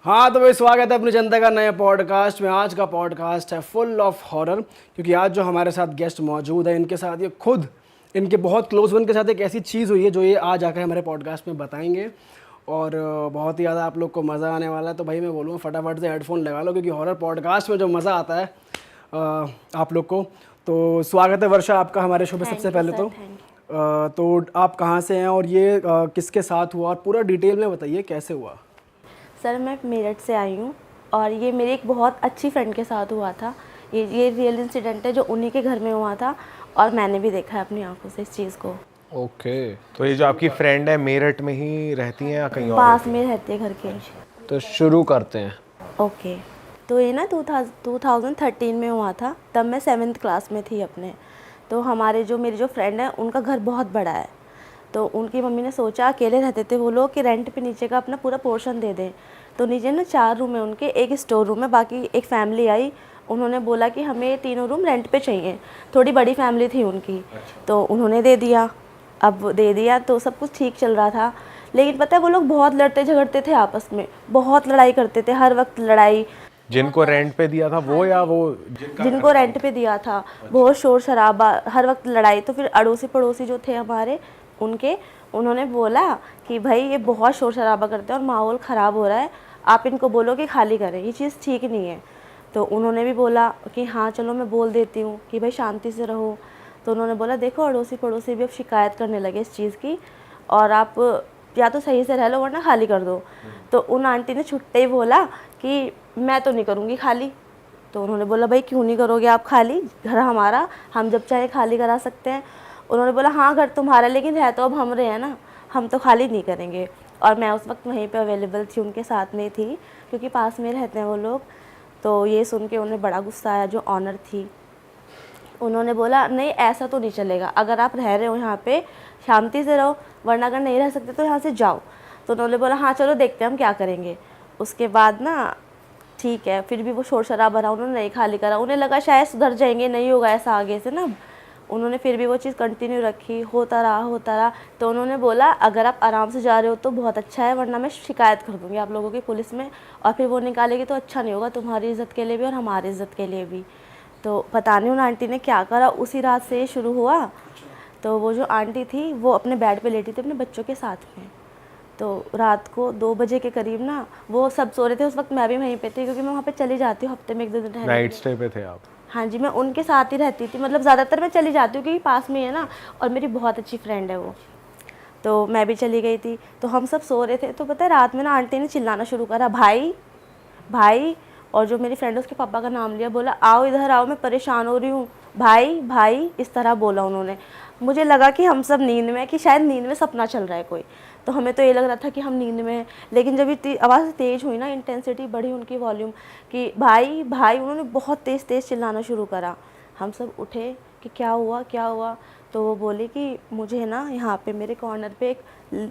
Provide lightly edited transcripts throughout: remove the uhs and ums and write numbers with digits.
हाँ तो भाई स्वागत है अपनी जनता का नए पॉडकास्ट में। आज का पॉडकास्ट है फुल ऑफ हॉरर, क्योंकि आज जो हमारे साथ गेस्ट मौजूद है इनके साथ ये खुद इनके बहुत क्लोज वन के साथ एक ऐसी चीज़ हुई है जो ये आज आकर हमारे पॉडकास्ट में बताएंगे और बहुत ही ज़्यादा आप लोग को मज़ा आने वाला है। तो भाई मैं बोलूँगा फटाफट से हेडफोन लगा लो, क्योंकि हॉरर पॉडकास्ट में जो मज़ा आता है आप लोग को। तो स्वागत है वर्षा आपका हमारे शो पे। सबसे पहले तो आप कहाँ से हैं और ये किसके साथ हुआ और पूरा डिटेल में बताइए कैसे हुआ। सर मैं मेरठ से आई हूँ और ये मेरी एक बहुत अच्छी फ्रेंड के साथ हुआ था। ये रियल इंसिडेंट है जो उन्हीं के घर में हुआ था और मैंने भी देखा है अपनी आंखों से इस चीज़ को। ओके तो ये जो आपकी फ्रेंड है मेरठ में ही रहती हैं या कहीं और पास में रहती है घर के। तो शुरू करते हैं। ओके तो ये ना 2013 में हुआ था, तब मैं 7th क्लास में थी अपने। तो मेरी जो फ्रेंड है उनका घर बहुत बड़ा है, तो उनकी मम्मी ने सोचा, अकेले रहते थे वो लोग, कि रेंट पे नीचे का अपना पूरा पोर्शन दे दें। तो नीचे ना 4 रूम है उनके, एक स्टोर रूम है, बाकी एक फैमिली आई, उन्होंने बोला कि हमें 3 रूम रेंट पे चाहिए। थोड़ी बड़ी फैमिली थी उनकी। तो उन्होंने दे दिया। अब दे दिया तो सब कुछ ठीक चल रहा था, लेकिन पता है वो लोग बहुत लड़ते झगड़ते थे आपस में, बहुत लड़ाई करते थे, हर वक्त लड़ाई। जिनको रेंट पे दिया था वो या वो जिनको रेंट पे दिया था, बहुत शोर शराबा, हर वक्त लड़ाई। तो फिर अड़ोसी पड़ोसी जो थे हमारे उन्होंने बोला कि भाई ये बहुत शोर शराबा करते हैं और माहौल ख़राब हो रहा है, आप इनको बोलो कि खाली करें, ये चीज़ ठीक नहीं है। तो उन्होंने भी बोला कि हाँ चलो मैं बोल देती हूँ कि भाई शांति से रहो। तो उन्होंने बोला देखो अड़ोसी पड़ोसी भी अब शिकायत करने लगे इस चीज़ की, और आप या तो सही से रह लो वरना खाली कर दो। तो उन आंटी ने छुट्टे ही बोला कि मैं तो नहीं करूँगी खाली। तो उन्होंने बोला भाई क्यों नहीं करोगे आप खाली, घर हमारा, हम जब चाहे खाली करा सकते हैं। उन्होंने बोला हाँ घर तुम्हारा, लेकिन रह तो अब हम रहे हैं ना, हम तो खाली नहीं करेंगे। और मैं उस वक्त वहीं पे अवेलेबल थी, उनके साथ में थी, क्योंकि पास में रहते हैं वो लोग। तो ये सुन के उन्हें बड़ा गुस्सा आया, जो ऑनर थी। उन्होंने बोला नहीं ऐसा तो नहीं चलेगा, अगर आप रह रहे हो यहाँ पे शांति से रहो, वरना अगर नहीं रह सकते तो यहाँ से जाओ। तो उन्होंने बोला हाँ चलो देखते हैं हम क्या करेंगे। उसके बाद ना ठीक है, फिर भी वो शोर शराबा रहा, उन्होंने नहीं खाली करा। उन्हें लगा शायद सुधर जाएंगे, नहीं होगा ऐसा आगे से ना। उन्होंने फिर भी वो चीज़ कंटिन्यू रखी, होता रहा। तो उन्होंने बोला अगर आप आराम से जा रहे हो तो बहुत अच्छा है, वरना मैं शिकायत कर दूँगी आप लोगों की पुलिस में, और फिर वो निकालेगी तो अच्छा नहीं होगा तुम्हारी इज़्ज़त के लिए भी और हमारी इज़्ज़त के लिए भी। तो पता नहीं उन आंटी ने क्या करा, उसी रात से ये शुरू हुआ। तो वो जो आंटी थी वो अपने बेड पे लेटी थी अपने बच्चों के साथ में। तो रात को 2 बजे के करीब ना, वो सब सो रहे थे, उस वक्त मैं भी वहीं पे थी, क्योंकि मैं वहाँ पे चली जाती हूँ हफ्ते में 1-2 दिन रहने। नाइट स्टे पे थे आप? हाँ जी, मैं उनके साथ ही रहती थी, मतलब ज़्यादातर मैं चली जाती हूँ क्योंकि पास में है ना, और मेरी बहुत अच्छी फ्रेंड है वो। तो मैं भी चली गई थी। तो हम सब सो रहे थे, तो पता है रात में ना आंटी ने चिल्लाना शुरू करा, भाई भाई। और जो मेरी फ्रेंड है उसके पापा का नाम लिया, बोला आओ इधर आओ, मैं परेशान हो रही हूँ, भाई भाई, इस तरह बोला उन्होंने। मुझे लगा कि हम सब नींद में, कि शायद नींद में सपना चल रहा है कोई। तो हमें तो ये लग रहा था कि हम नींद में हैं, लेकिन जब ये आवाज़ तेज़ हुई ना, इंटेंसिटी बढ़ी उनकी, वॉल्यूम, कि भाई भाई, उन्होंने बहुत तेज़ तेज़ चिल्लाना शुरू करा। हम सब उठे कि क्या हुआ क्या हुआ। तो वो बोली कि मुझे ना यहाँ पे मेरे कॉर्नर पे एक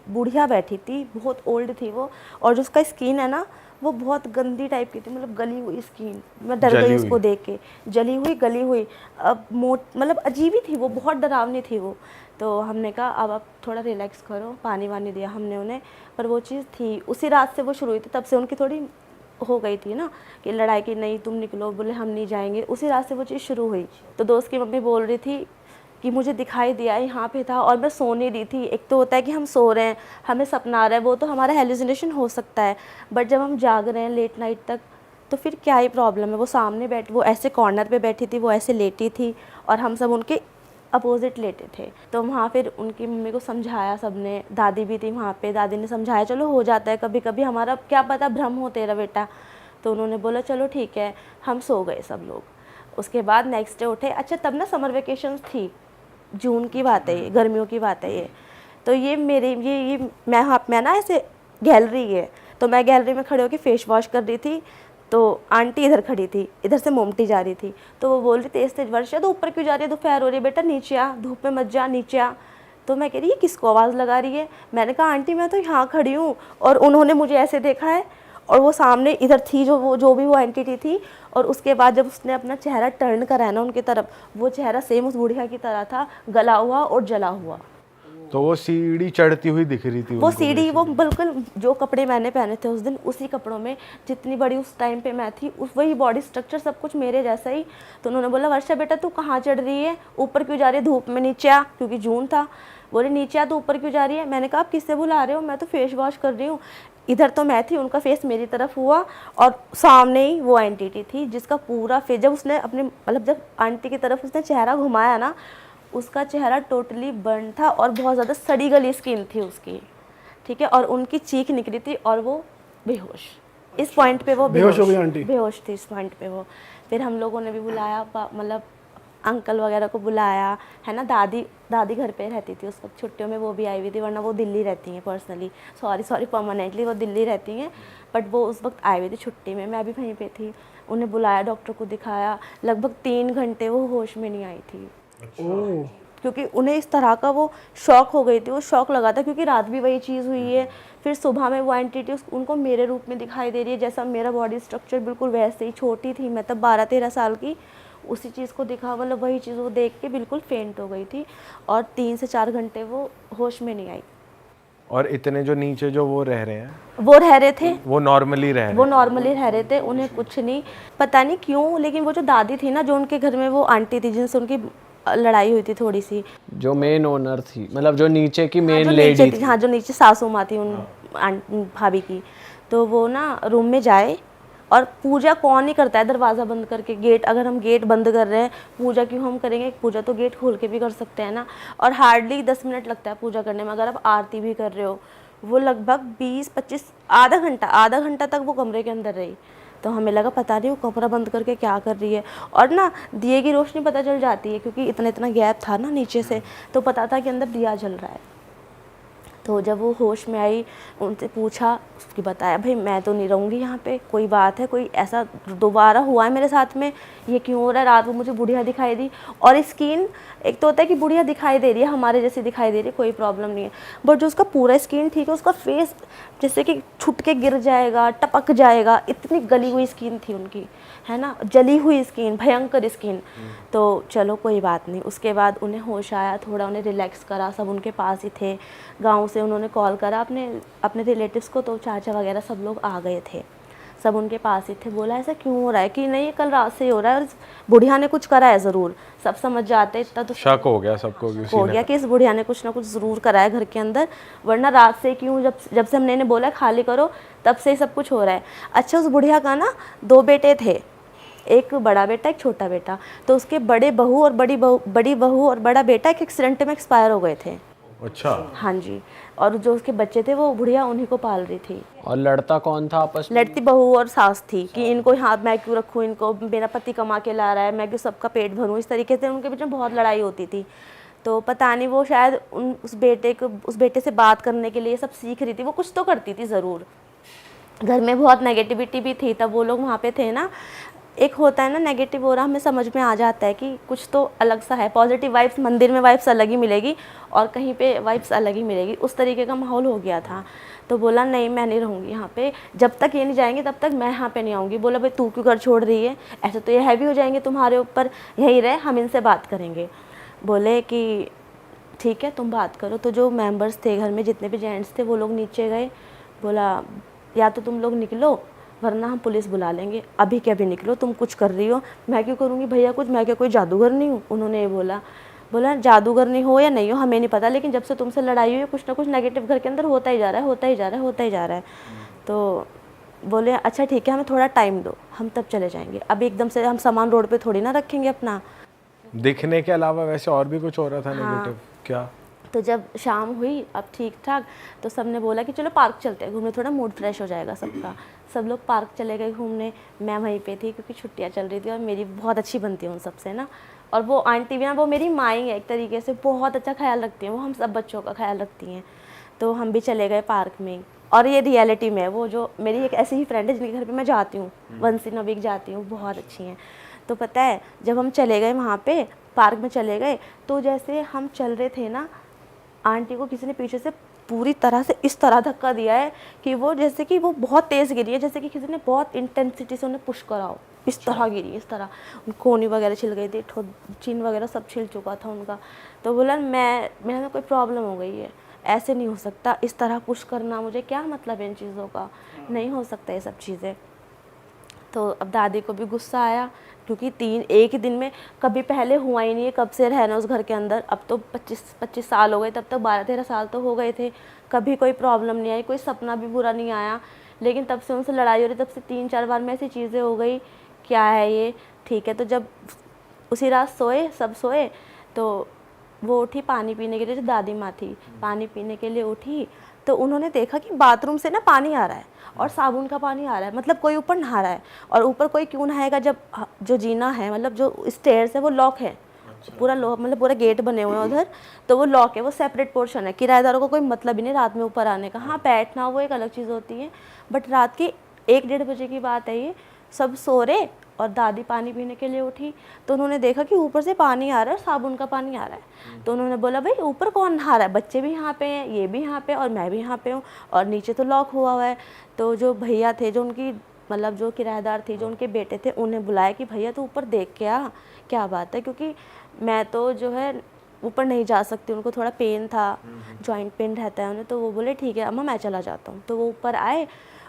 बुढ़िया बैठी थी, बहुत ओल्ड थी वो, और जो उसका स्किन है ना वो बहुत गंदी टाइप की थी, मतलब गली हुई स्किन। मैं डर गई उसको देख के, जली हुई गली हुई, अब मतलब अजीब ही थी वो, बहुत डरावनी थी वो। तो हमने कहा अब आप थोड़ा रिलैक्स करो, पानी वानी दिया हमने उन्हें। पर वो चीज़ थी, उसी रात से वो शुरू हुई थी, तब से उनकी थोड़ी हो गई थी ना कि लड़ाई की, नहीं तुम निकलो, बोले हम नहीं जाएंगे, उसी रात से वो चीज़ शुरू हुई। तो दोस्त की मम्मी बोल रही थी कि मुझे दिखाई दिया यहाँ पे था, और मैं सो नहीं रही थी। एक तो होता है कि हम सो रहे हैं, हमें सपना आ रहा है, वो तो हमारा हेलुसिनेशन हो सकता है, बट जब हम जाग रहे हैं लेट नाइट तक, तो फिर क्या ही प्रॉब्लम है। वो सामने वो ऐसे कॉर्नर पे बैठी थी, वो ऐसे लेटी थी, और हम सब उनके अपोजिट लेटे थे। तो वहाँ फिर उनकी मम्मी को समझाया सबने, दादी भी थी वहाँ पे, दादी ने समझाया चलो हो जाता है कभी कभी, हमारा क्या पता भ्रम हो तेरा बेटा। तो उन्होंने बोला चलो ठीक है, हम सो गए सब लोग। उसके बाद नेक्स्ट डे उठे। अच्छा तब ना समर वेकेशंस थी, जून की बात है ये, गर्मियों की बात है ये। तो ये मेरे ये मैं ना ऐसे गैलरी है, तो मैं गैलरी में खड़े होकर फेस वॉश कर रही थी। तो आंटी इधर खड़ी थी, इधर से मोमटी जा रही थी, तो वो बोल रही तेज़ तेज़ वर्षा, तो ऊपर क्यों जा रही है, दोपहर हो रही है बेटा, नीचे आ, धूप में मत जा, नीचे आ। तो मैं कह रही है किसको आवाज़ लगा रही है। मैंने कहा आंटी मैं तो यहाँ खड़ी हूँ, और उन्होंने मुझे ऐसे देखा है, और वो सामने इधर थी जो भी वो एंटिटी थी। और उसके बाद जब उसने अपना चेहरा टर्न करा ना उनकी तरफ, वो चेहरा सेम उस बुढ़िया की तरह था, गला हुआ और जला हुआ। तो वो सीढ़ी चढ़ती हुई दिख रही थी वो उनको सीढ़ी, वो बिल्कुल जो कपड़े मैंने पहने थे उस दिन, उसी कपड़ों में, जितनी बड़ी उस टाइम पे मैं थी, उस वही बॉडी स्ट्रक्चर सब कुछ मेरे जैसा ही। तो उन्होंने बोला वर्षा बेटा तू कहाँ चढ़ रही है, ऊपर क्यों जा रही है, धूप में नीचे आ, क्योंकि जून था। बोले नीचे आ तो ऊपर क्यों जा रही है। मैंने कहा आप किससे बुला रहे हो, मैं तो फेस वॉश कर रही हूँ। इधर तो मैं थी, उनका फेस मेरी तरफ हुआ और सामने ही वो एंटिटी थी जिसका पूरा फेस, जब उसने अपने मतलब जब आंटी की तरफ उसने चेहरा घुमाया ना, उसका चेहरा टोटली बर्न था और बहुत ज़्यादा सड़ी गली स्किन थी उसकी, ठीक है, और उनकी चीख निकली थी और वो बेहोश, इस पॉइंट पे वो बेहोश हो गई आंटी? बेहोश थी इस पॉइंट पे वो। फिर हम लोगों ने भी बुलाया, मतलब अंकल वगैरह को बुलाया, है ना। दादी घर पे रहती थी उस वक्त, छुट्टियों में वो भी आई हुई थी, वरना वो दिल्ली रहती हैं पर्सनली, सॉरी परमानेंटली वो दिल्ली रहती हैं, बट वो उस वक्त आई हुई थी छुट्टी में, मैं भी वहीं पे थी। उन्हें बुलाया, डॉक्टर को दिखाया, लगभग 3 घंटे वो होश में नहीं आई थी। क्योंकि उन्हें इस तरह का वो शॉक हो गई थी, वो शॉक लगा था, क्योंकि रात भी वही चीज़ हुई है। फिर सुबह में वो एंटिटी उनको मेरे रूप में दिखाई दे रही है, जैसा मेरा बॉडी स्ट्रक्चर बिल्कुल वैसे ही, छोटी थी मैं तब 12-13 साल की, उसी चीज़ को दिखा, मतलब वही चीज़ वो देख के बिल्कुल फेंट हो गई थी और 3 से 4 घंटे वो होश में नहीं आई। और इतने जो नीचे जो वो रह रहे हैं, वो रह रहे थे, वो नॉर्मली रह वो रहे नॉर्मली रह रहे थे, उन्हें कुछ नहीं, पता नहीं क्यों, लेकिन वो जो दादी थी ना, जो उनके घर में वो आंटी थी जिनसे उनकी लड़ाई हुई थी थोड़ी सी, जो मेन ओनर थी, मतलब जो नीचे की हाँ, मेन जो लेडी नीचे थी, हाँ जो नीचे सासू माँ थी उन भाभी की, तो वो ना रूम में जाए, और पूजा कौन ही करता है दरवाज़ा बंद करके, गेट, अगर हम गेट बंद कर रहे हैं पूजा क्यों हम करेंगे, पूजा तो गेट खोल के भी कर सकते हैं ना। और हार्डली 10 मिनट लगता है पूजा करने में, अगर आप आरती भी कर रहे हो, वो लगभग 20-25 आधा घंटा तक वो कमरे के अंदर रही। तो हमें लगा पता नहीं वो कमरा बंद करके क्या कर रही है, और ना दिए की रोशनी पता चल जाती है, क्योंकि इतना गैप था ना नीचे से, तो पता था कि अंदर दिया जल रहा है। तो जब वो होश में आई, उनसे पूछा, उसकी बताया भाई मैं तो नहीं रहूँगी यहाँ पे, कोई बात है, कोई ऐसा दोबारा हुआ है मेरे साथ में, ये क्यों हो रहा है। रात को मुझे बुढ़िया दिखाई दी, और स्किन, एक तो होता है कि बुढ़िया दिखाई दे रही है, हमारे जैसी दिखाई दे रही है, कोई प्रॉब्लम नहीं है, बट जो उसका पूरा स्किन ठीक है, उसका फेस जैसे कि छुट के गिर जाएगा, टपक जाएगा, इतनी गली हुई स्किन थी उनकी, है ना, जली हुई स्किन, भयंकर स्किन। तो चलो कोई बात नहीं, उसके बाद उन्हें होश आया, थोड़ा उन्हें रिलैक्स करा, सब उनके पास ही थे, गांव से उन्होंने कॉल करा अपने रिलेटिव्स को, तो चाचा वगैरह सब लोग आ गए थे, सब उनके पास ही थे। बोला ऐसा क्यों हो रहा है, कि नहीं कल रात से ही हो रहा है, और बुढ़िया ने कुछ करा है ज़रूर, सब समझ जाते, इतना तो शक हो गया सबको कि हो गया कि इस बुढ़िया ने कुछ ना कुछ ज़रूर करा है घर के अंदर, वरना रात से क्यों, जब से हमने इन्हें बोला खाली करो, तब से ही सब कुछ हो रहा है। अच्छा, उस बुढ़िया का ना 2 बेटे थे, एक बड़ा बेटा एक छोटा बेटा, तो उसके बड़ी बहू और बड़ा बेटा एक एक्सीडेंट में एक्सपायर हो गए थे। अच्छा, हाँ जी, और जो उसके बच्चे थे वो बुढ़िया उन्हीं को पाल रही थी। और लड़ता कौन था आपस में? लड़ती बहू और सास थी, कि इनको हाथ मैं क्यों रखूँ, इनको मेरा पति कमा के ला रहा है, मैं क्यों सबका पेट भरूँ, इस तरीके से उनके बीच में बहुत लड़ाई होती थी। तो पता नहीं वो शायद उस बेटे से बात करने के लिए सब सीख रही थी, वो कुछ तो करती थी ज़रूर। घर में बहुत नेगेटिविटी भी थी, तब वो लोग वहाँ पे थे ना, एक होता है ना नेगेटिव हो रहा, हमें समझ में आ जाता है कि कुछ तो अलग सा है। पॉजिटिव वाइब्स, मंदिर में वाइब्स अलग ही मिलेगी और कहीं पे वाइब्स अलग ही मिलेगी, उस तरीके का माहौल हो गया था। तो बोला नहीं मैं नहीं रहूँगी यहाँ पे, जब तक ये नहीं जाएंगे तब तक मैं यहाँ पे नहीं आऊँगी। बोला भाई तू क्यों घर छोड़ रही है, ऐसे तो ये हैवी हो जाएंगे तुम्हारे ऊपर, यहीं रहे, हम इनसे बात करेंगे। बोले कि ठीक है तुम बात करो। तो जो मेंबर्स थे घर में, जितने भी जेंट्स थे, वो लोग नीचे गए। बोला या तो तुम लोग निकलो वरना हम पुलिस बुला लेंगे, अभी के अभी निकलो, तुम कुछ कर रही हो। मैं क्यों करूँगी भैया कुछ, मैं क्या कोई जादूगर नहीं हूँ। उन्होंने ये बोला जादूगर नहीं हो या नहीं हो हमें नहीं पता, लेकिन जब से तुमसे लड़ाई हुई है कुछ ना कुछ नेगेटिव घर के अंदर होता ही जा रहा है। तो बोले अच्छा ठीक है, हमें थोड़ा टाइम दो, हम तब चले जाएंगे, अभी एकदम से हम सामान रोड पे थोड़ी ना रखेंगे अपना। दिखने के अलावा वैसे और भी कुछ हो रहा था नेगेटिव क्या? तो जब शाम हुई अब ठीक ठाक, तो सब ने बोला कि चलो पार्क चलते हैं घूमने, थोड़ा मूड फ्रेश हो जाएगा सबका। सब लोग पार्क चले गए घूमने, मैं वहीं पे थी क्योंकि छुट्टियां चल रही थी और मेरी बहुत अच्छी बनती है उन सबसे ना। और वो आंटी भी ना, वो मेरी माँ ही है एक तरीके से, बहुत अच्छा ख्याल रखती हैं वो, हम सब बच्चों का ख्याल रखती हैं। तो हम भी चले गए पार्क में, और ये रियलिटी में वो जो मेरी एक ऐसी ही फ्रेंड है जिनके घर पर मैं जाती हूँ, वंस इन अ वीक जाती हूँ, बहुत अच्छी हैं। तो पता है जब हम चले गए वहाँ पे पार्क में चले गए, तो जैसे हम चल रहे थे ना, आंटी को किसी ने पीछे से पूरी तरह से इस तरह धक्का दिया है कि वो जैसे कि वो बहुत तेज़ गिरी है, जैसे कि किसी ने बहुत इंटेंसिटी से उन्हें पुश करा हो, इस तरह गिरी, इस तरह कोहनी वगैरह छिल गई थी, चिन वगैरह सब छिल चुका था उनका। तो बोला मेरे में कोई प्रॉब्लम हो गई है, ऐसे नहीं हो सकता, इस तरह पुश करना, मुझे क्या मतलब है इन चीज़ों का, नहीं हो सकता ये सब चीज़ें। तो अब दादी को भी गुस्सा आया, क्योंकि एक ही दिन में कभी पहले हुआ ही नहीं है, कब से रहना उस घर के अंदर। अब तो 25 साल हो गए, तब तो 12-13 साल तो हो गए थे, कभी कोई प्रॉब्लम नहीं आई, कोई सपना भी बुरा नहीं आया। लेकिन तब से उनसे लड़ाई हो रही, तब से 3-4 बार में ऐसी चीज़ें हो गई, क्या है ये, ठीक है। तो जब उसी रात सब सोए, तो वो उठी पानी पीने के लिए, जो दादी माँ थी, पानी पीने के लिए उठी, तो उन्होंने देखा कि बाथरूम से ना पानी आ रहा है और साबुन का पानी आ रहा है, मतलब कोई ऊपर नहा रहा है। और ऊपर कोई क्यों नहाएगा जब जो जीना है, मतलब जो स्टेयर्स है वो लॉक है, पूरा लॉक, मतलब पूरा गेट बने हुए हैं उधर, तो वो लॉक है, वो सेपरेट पोर्शन है। किराएदारों को कोई मतलब ही नहीं रात में ऊपर आने का, हाँ बैठना वो एक अलग चीज़ होती है, बट रात की 1-1:30 बजे की बात है ये, सब सो रहे और दादी पानी पीने के लिए उठी, तो उन्होंने देखा कि ऊपर से पानी आ रहा है, साबुन का पानी आ रहा है। तो उन्होंने बोला भाई ऊपर कौन नहा रहा है, बच्चे भी यहाँ पे हैं, ये भी यहाँ पे और मैं भी यहाँ पे हूँ, और नीचे तो लॉक हुआ है। तो जो भैया थे, जो उनकी मतलब जो किराएदार थी, जो उनके बेटे थे, उन्हें बुलाया कि भैया तो ऊपर देख के आ, क्या बात है, क्योंकि मैं तो जो है ऊपर नहीं जा सकती, उनको थोड़ा पेन था, जॉइंट पेन रहता है उन्हें। तो वो बोले ठीक है अम्मा मैं चला जाता हूँ। तो वो ऊपर आए,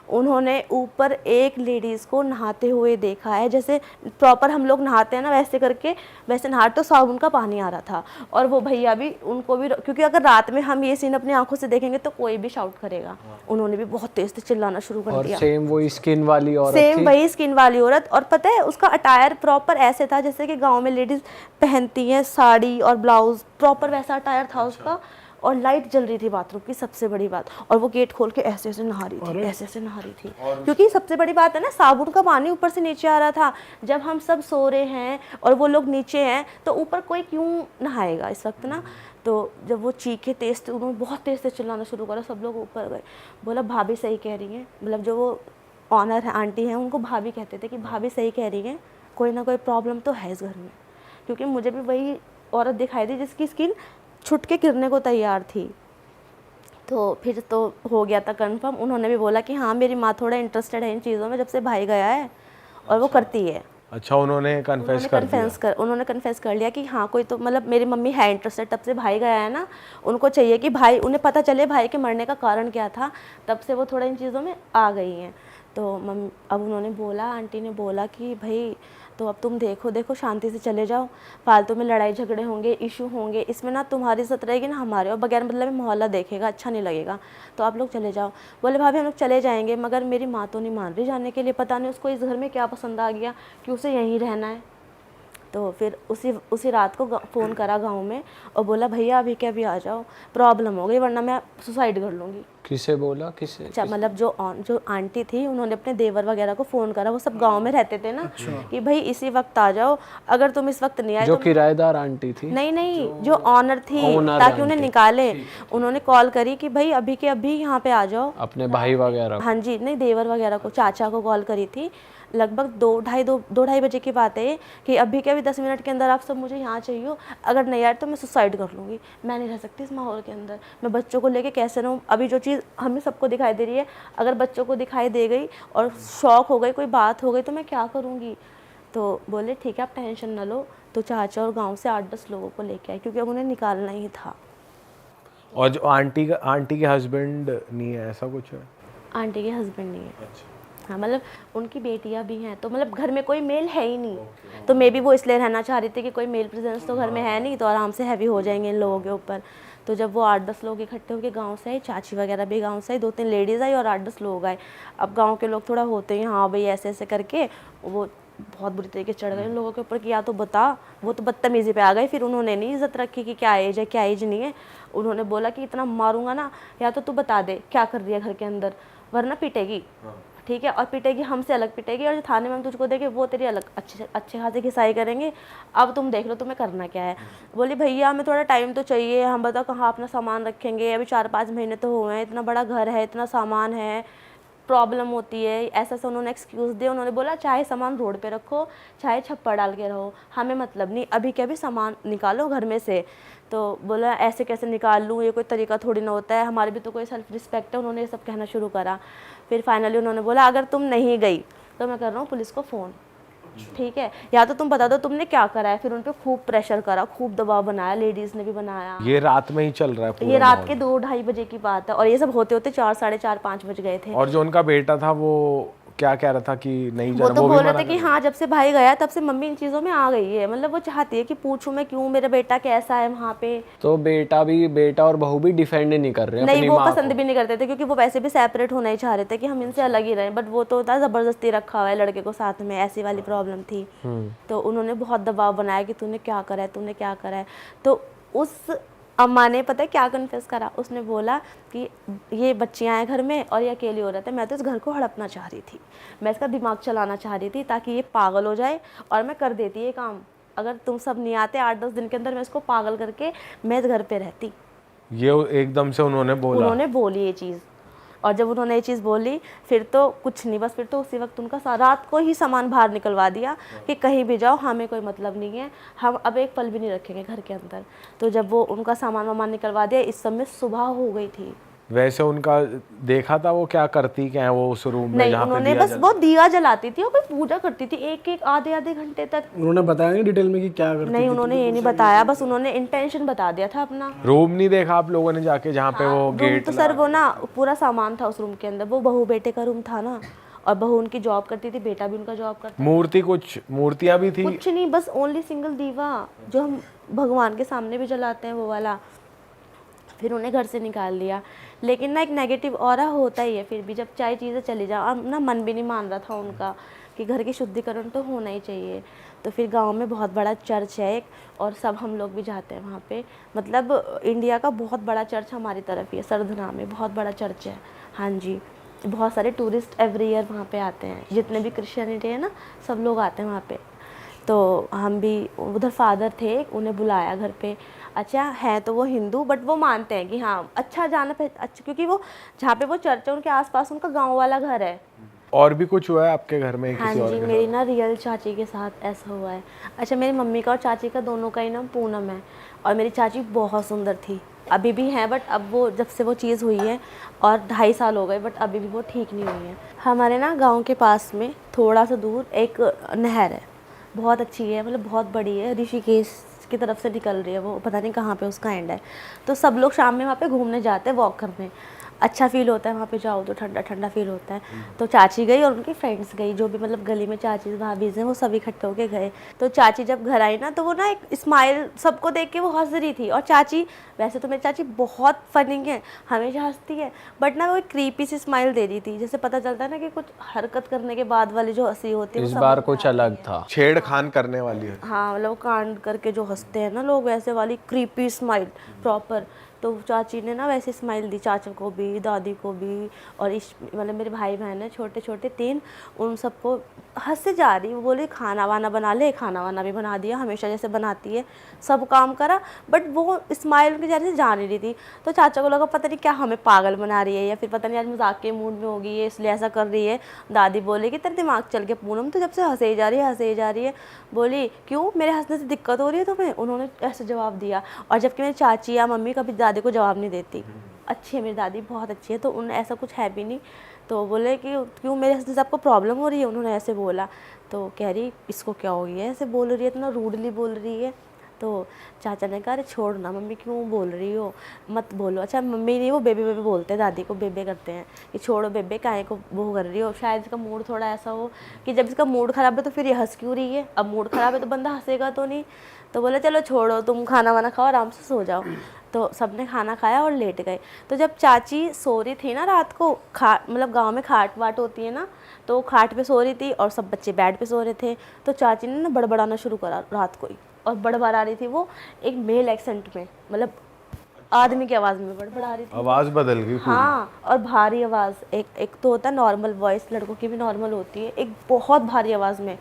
उन्होंने ऊपर एक लेडीज़ को नहाते हुए देखा है, जैसे प्रॉपर हम लोग नहाते हैं ना वैसे करके, वैसे नहा, तो साबुन का पानी आ रहा था। और वो भैया भी, उनको भी, क्योंकि अगर रात में हम ये सीन अपनी आंखों से देखेंगे तो कोई भी शाउट करेगा, उन्होंने भी बहुत तेज से चिल्लाना शुरू कर और दिया। सेम वही स्किन वाली औरत सेम थी? वही स्किन वाली औरत, और पता है उसका अटायर प्रॉपर ऐसे था जैसे कि गाँव में लेडीज़ पहनती हैं, साड़ी और ब्लाउज, प्रॉपर वैसा अटायर था उसका। और लाइट जल रही थी बाथरूम की, सबसे बड़ी बात, और वो गेट खोल के ऐसे ऐसे नहा रही थी, ऐसे ऐसे नहा रही थी, क्योंकि सबसे बड़ी बात है ना, साबुन का पानी ऊपर से नीचे आ रहा था। जब हम सब सो रहे हैं और वो लोग नीचे हैं, तो ऊपर कोई क्यों नहाएगा इस वक्त ना। तो जब वो चीखे तेज थे, उन्होंने बहुत तेज से चिल्लाना शुरू करा, सब लोग ऊपर गए। बोला भाभी सही कह रही हैं, मतलब जो वो ऑनर है, आंटी हैं, उनको भाभी कहते थे कि भाभी सही कह रही हैं, कोई ना कोई प्रॉब्लम तो है इस घर में। क्योंकि मुझे भी वही औरत दिखाई दी जिसकी स्किन छुट के गिरने को तैयार थी। तो फिर तो हो गया था कंफर्म, उन्होंने भी बोला कि हाँ मेरी माँ थोड़ा इंटरेस्टेड है इन चीज़ों में, जब से भाई गया है, और वो करती है। अच्छा, उन्होंने कन्फेस कर लिया कि हाँ कोई तो, मतलब मेरी मम्मी है इंटरेस्टेड, तब से भाई गया है ना, उनको चाहिए कि भाई, उन्हें पता चले भाई के मरने का कारण क्या था, तब से वो थोड़ा इन चीज़ों में आ गई हैं। तो अब उन्होंने बोला, आंटी ने बोला कि भाई तो अब तुम देखो शांति से चले जाओ, फालतू में लड़ाई झगड़े होंगे, इशू होंगे, इसमें ना तुम्हारी इज्जत रहेगी ना हमारे, और बगैर मतलब में मोहल्ला देखेगा, अच्छा नहीं लगेगा, तो आप लोग चले जाओ। बोले भाभी हम लोग चले जाएंगे, मगर मेरी माँ तो नहीं मान रही जाने के लिए, पता नहीं उसको इस घर में क्या पसंद आ गया कि उसे यहीं रहना है। तो फिर उसी रात को फ़ोन करा गांव में और बोला भैया अभी के अभी आ जाओ, प्रॉब्लम हो गई वरना मैं सुसाइड कर लूँगी। किसे बोला, किसे? अच्छा, मतलब जो आंटी थी, उन्होंने अपने देवर वगैरह को फ़ोन करा, वो सब गांव में रहते थे ना, कि भाई इसी वक्त आ जाओ, अगर तुम इस वक्त नहीं आए जो तो किराएदार आंटी थी? नहीं, जो ऑनर थी, ताकि उन्हें निकाले। उन्होंने कॉल करी कि भाई अभी के अभी यहाँ पे आ जाओ, अपने भाई वगैरह? हाँ जी, नहीं देवर वगैरह को, चाचा को कॉल करी थी। लगभग 2-2:30 बजे की बात है कि अभी के अभी 10 मिनट के अंदर आप सब मुझे यहाँ चाहिए हो, अगर नहीं आए तो मैं सुसाइड कर लूँगी, मैं नहीं रह सकती इस माहौल के अंदर, मैं बच्चों को लेके कैसे रहूँ। अभी जो चीज़ हमें सबको दिखाई दे रही है, अगर बच्चों को दिखाई दे गई और शौक हो गई, कोई बात हो गई, तो मैं क्या करूँगी। तो बोले ठीक है आप टेंशन ना लो। तो चाचा और गाँव से 8-10 लोगों को लेके आए, क्योंकि अब उन्हें निकालना ही था। और जो आंटी के हस्बैंड नहीं है, ऐसा कुछ है? आंटी के हस्बैंड नहीं है। हाँ, मतलब उनकी बेटियां भी हैं, तो मतलब घर में कोई मेल है ही नहीं। तो मे बी वो इसलिए रहना चाह रही थी कि कोई मेल प्रेजेंस तो घर में है नहीं, तो आराम से हैवी हो जाएंगे इन लोगों के ऊपर। तो जब वो 8-10 लोग इकट्ठे होकर गांव से आए, चाची वगैरह भी गांव से आई, 2-3 लेडीज़ आई और 8-10 लोग आए। अब गांव के लोग थोड़ा होते हैं, हाँ भाई ऐसे ऐसे करके, वो बहुत बुरी तरीके चढ़ गए उन लोगों के ऊपर कि या तो बता, वो तो बदतमीज़ी पे आ गए। फिर उन्होंने नहीं इज्जत रखी कि क्या एज है क्या एज नहीं है, उन्होंने बोला कि इतना मारूंगा ना, या तो तू बता दे क्या कर दिया घर के अंदर, वरना पिटेगी, ठीक है, और पिटेगी हमसे अलग पिटेगी, और जो थाने में हम तुझको देंगे वो तेरी अलग अच्छे खासे घिसाई करेंगे। अब तुम देख लो तुम्हें करना क्या है। बोली भैया हमें थोड़ा टाइम तो चाहिए, हम बताओ कहाँ अपना सामान रखेंगे, अभी 4-5 महीने तो हुए हैं, इतना बड़ा घर है, इतना सामान है, प्रॉब्लम होती है, ऐसा ऐसा उन्होंने एक्सक्यूज़ दिया। उन्होंने बोला चाहे सामान रोड पे रखो, चाहे छप्पर डाल के रहो, हमें मतलब नहीं, अभी के अभी सामान निकालो घर में से। तो बोला ऐसे कैसे निकाल लूँ, ये कोई तरीका थोड़ी ना होता है, हमारी भी तो कोई सेल्फ रिस्पेक्ट है। उन्होंने ये सब कहना शुरू करा। फिर फाइनली उन्होंने बोला अगर तुम नहीं गई तो मैं कर रहा हूँ पुलिस को फ़ोन, ठीक है, या तो तुम बता दो तुमने क्या करा है। फिर उन पर खूब प्रेशर करा, खूब दबाव बनाया, लेडीज़ ने भी बनाया। ये रात में ही चल रहा है पूरा ये रात माहौल। के 2-2:30 बजे की बात है, और ये सब होते होते 4, साढ़े 4, 5 बज गए थे। और जो उनका बेटा था वो क्या कह रहा था कि नहीं वो जाना, तो वो भी बोल रहे मना थे कि कर हाँ जब से भाई गया तब से मम्मी इन चीज़ों में आ गई है, मतलब वो चाहती है कि पूछूं मैं क्यों, मेरा बेटा कैसा है वहाँ पे। तो बेटा और बहू भी डिफेंड नहीं कर रहे नहीं, अपनी वो माँ पसंद को। भी नहीं करते थे, क्योंकि वो वैसे भी सेपरेट होना ही चाह रहे थे कि हम इनसे अलग ही रहें, बट वो तो होता है ज़बरदस्ती रखा हुआ है लड़के को साथ में, ऐसी वाली प्रॉब्लम थी। तो उन्होंने बहुत दबाव बनाया कि तूने क्या करा है, तूने क्या करा है। तो उस अम्मा ने पता है क्या कन्फेस करा, उसने बोला कि ये बच्चियाँ हैं घर में और ये अकेली हो रहे थे, मैं तो इस घर को हड़पना चाह रही थी, मैं इसका दिमाग चलाना चाह रही थी ताकि ये पागल हो जाए, और मैं कर देती ये काम। अगर तुम सब नहीं आते 8-10 दिन के अंदर मैं इसको पागल करके मैं इस घर पे रहती। ये एकदम से उन्होंने बोला। उन्होंने बोली ये चीज़, और जब उन्होंने ये चीज़ बोली फिर तो कुछ नहीं, बस फिर तो उसी वक्त उनका रात को ही सामान बाहर निकलवा दिया कि कहीं भी जाओ हमें कोई मतलब नहीं है, हम अब एक पल भी नहीं रखेंगे घर के अंदर। तो जब वो उनका सामान वामान निकलवा दिया, इस समय सुबह हो गई थी। वैसे उनका देखा था वो क्या करती क्या है वो उस रूम में नहीं, जहाँ पे उन्होंने दिया बस वो दिया जलाती थी और कोई पूजा करती थी, एक आधे घंटे तक। उन्होंने बताया नहीं डिटेल में कि क्या करती नहीं, थी? उन्होंने ये नहीं बताया, बस उन्होंने इंटेंशन बता दिया था अपना। रूम नहीं देखा आप लोगों ने जाके जहाँ पे वो रूम गेट तो सर वो ना पूरा सामान था उस रूम के अंदर, वो बहू बेटे का रूम था ना, और बहू उनकी जॉब करती थी, बेटा भी उनका जॉब करता मूर्ति, कुछ मूर्तियाँ भी थी? कुछ नहीं, बस ओनली सिंगल दीवा जो हम भगवान के सामने भी जलाते हैं वो वाला। फिर उन्हें घर से निकाल लिया, लेकिन ना एक नेगेटिव ऑरा होता ही है फिर भी, जब चाहे चीज़ें चली जाओ। अब ना मन भी नहीं मान रहा था उनका कि घर की शुद्धिकरण तो होना ही चाहिए। तो फिर गांव में बहुत बड़ा चर्च है एक, और सब हम लोग भी जाते हैं वहाँ पे, मतलब इंडिया का बहुत बड़ा चर्च हमारी तरफ ही है, सरधना में बहुत बड़ा चर्च है। हाँ जी, बहुत सारे टूरिस्ट एवरी ईयर वहाँ पे आते हैं, जितने भी क्रिश्चियनिटी है ना सब लोग आते हैं वहाँ पे। तो हम भी उधर फादर थे, उन्हें बुलाया घर पे। अच्छा है तो वो हिंदू, बट वो मानते हैं कि हाँ अच्छा जाना अच्छा, क्योंकि वो जहाँ पे वो चर्च है उनके आसपास उनका गांव वाला घर है। और भी कुछ हुआ है आपके घर में? हाँ किसी और जी, के मेरी ना रियल चाची के साथ ऐसा हुआ है। अच्छा, मेरी मम्मी का और चाची का दोनों का ही नाम पूनम है, और मेरी चाची बहुत सुंदर थी, अभी भी है, बट अब वो जब से वो चीज़ हुई है और 2.5 साल हो गए, बट अभी भी वो ठीक नहीं हुई है। हमारे ना गाँव के पास में थोड़ा सा दूर एक नहर है, बहुत अच्छी है, मतलब बहुत बड़ी है, ऋषिकेश की तरफ से निकल रही है वो, पता नहीं कहाँ पे उसका एंड है। तो सब लोग शाम में वहाँ पे घूमने जाते हैं, वॉक करने, अच्छा फील होता है वहाँ पे जाओ तो, ठंडा ठंडा फील होता है। तो चाची गई और उनकी फ्रेंड्स गई, जो भी मतलब गली में चाची भाभी हैं वो सब इकट्ठे होके गए। तो चाची जब घर आई ना, तो वो ना एक स्माइल सबको देख के वो हंस रही थी। और चाची, वैसे तो मेरी चाची बहुत फनी है, हमेशा हंसती है, बट ना वो एक क्रीपी सी स्माइल दे रही थी, जैसे पता चलता है ना कि कुछ हरकत करने के बाद वाली जो हंसी होती है इस बार कुछ अलग था, छेड़खान करने वाली है। हाँ, मतलब कांड करके जो हंसते हैं ना लोग, वैसे वाली क्रीपी स्माइल प्रॉपर। तो चाची ने ना वैसे स्माइल दी, चाचा को भी, दादी को भी, और इस मतलब मेरे भाई बहन है छोटे छोटे 3, उन सबको हंसे जा रही। वो बोली खाना वाना बना ले, खाना वाना भी बना दिया हमेशा जैसे बनाती है, सब काम करा, बट वो स्माइल उनके जैसे जा नहीं रही थी। तो चाचा को लगा पता नहीं क्या हमें पागल बना रही है, या फिर पता नहीं आज मजाक के मूड में होगी ये इसलिए ऐसा कर रही है। दादी बोली कि तेरे दिमाग चल के पूनम, तो जब से हंसे ही जा रही है, हंसे ही जा रही है। बोली क्यों, मेरे हंसने से दिक्कत हो रही है तुम्हें? उन्होंने ऐसे जवाब दिया। और जबकि मेरी चाची या मम्मी कभी दादी को जवाब नहीं देती, अच्छी है मेरी दादी, बहुत अच्छी है, तो उन ऐसा कुछ है भी नहीं। तो बोले कि क्यों मेरे हंसने से आपको प्रॉब्लम हो रही है? उन्होंने ऐसे बोला। तो कह रही इसको क्या हो गया है, ऐसे बोल रही है, इतना रूडली बोल रही है। तो चाचा ने कहा अरे छोड़ ना मम्मी, क्यों बोल रही हो, मत बोलो। अच्छा, मम्मी नहीं, वो बेबे बेबे बोलते हैं, दादी को बेबे करते हैं कि छोड़ो बेबे, काहे को वो कर रही हो। शायद इसका मूड थोड़ा ऐसा हो कि जब इसका मूड ख़राब है तो फिर ये हंस क्यों रही है, अब मूड ख़राब है तो बंदा हंसेगा तो नहीं। तो बोले चलो छोड़ो, तुम खाना वाना खाओ, आराम से सो जाओ। तो सबने खाना खाया और लेट गए। तो जब चाची सो रही थी ना रात को, मतलब गांव में खाट वाट होती है ना, तो खाट पे सो रही थी और सब बच्चे बेड पे सो रहे थे। तो चाची ने ना बड़बड़ाना शुरू करा रात को ही, और बड़बड़ा रही थी वो एक मेल एक्सेंट में, मतलब आदमी की आवाज़ में बड़बड़ा रही थी, आवाज़ बदल गई पूरी। हाँ, और भारी आवाज़। एक तो होता है नॉर्मल वॉइस, लड़कों की भी नॉर्मल होती है, एक बहुत भारी आवाज़ में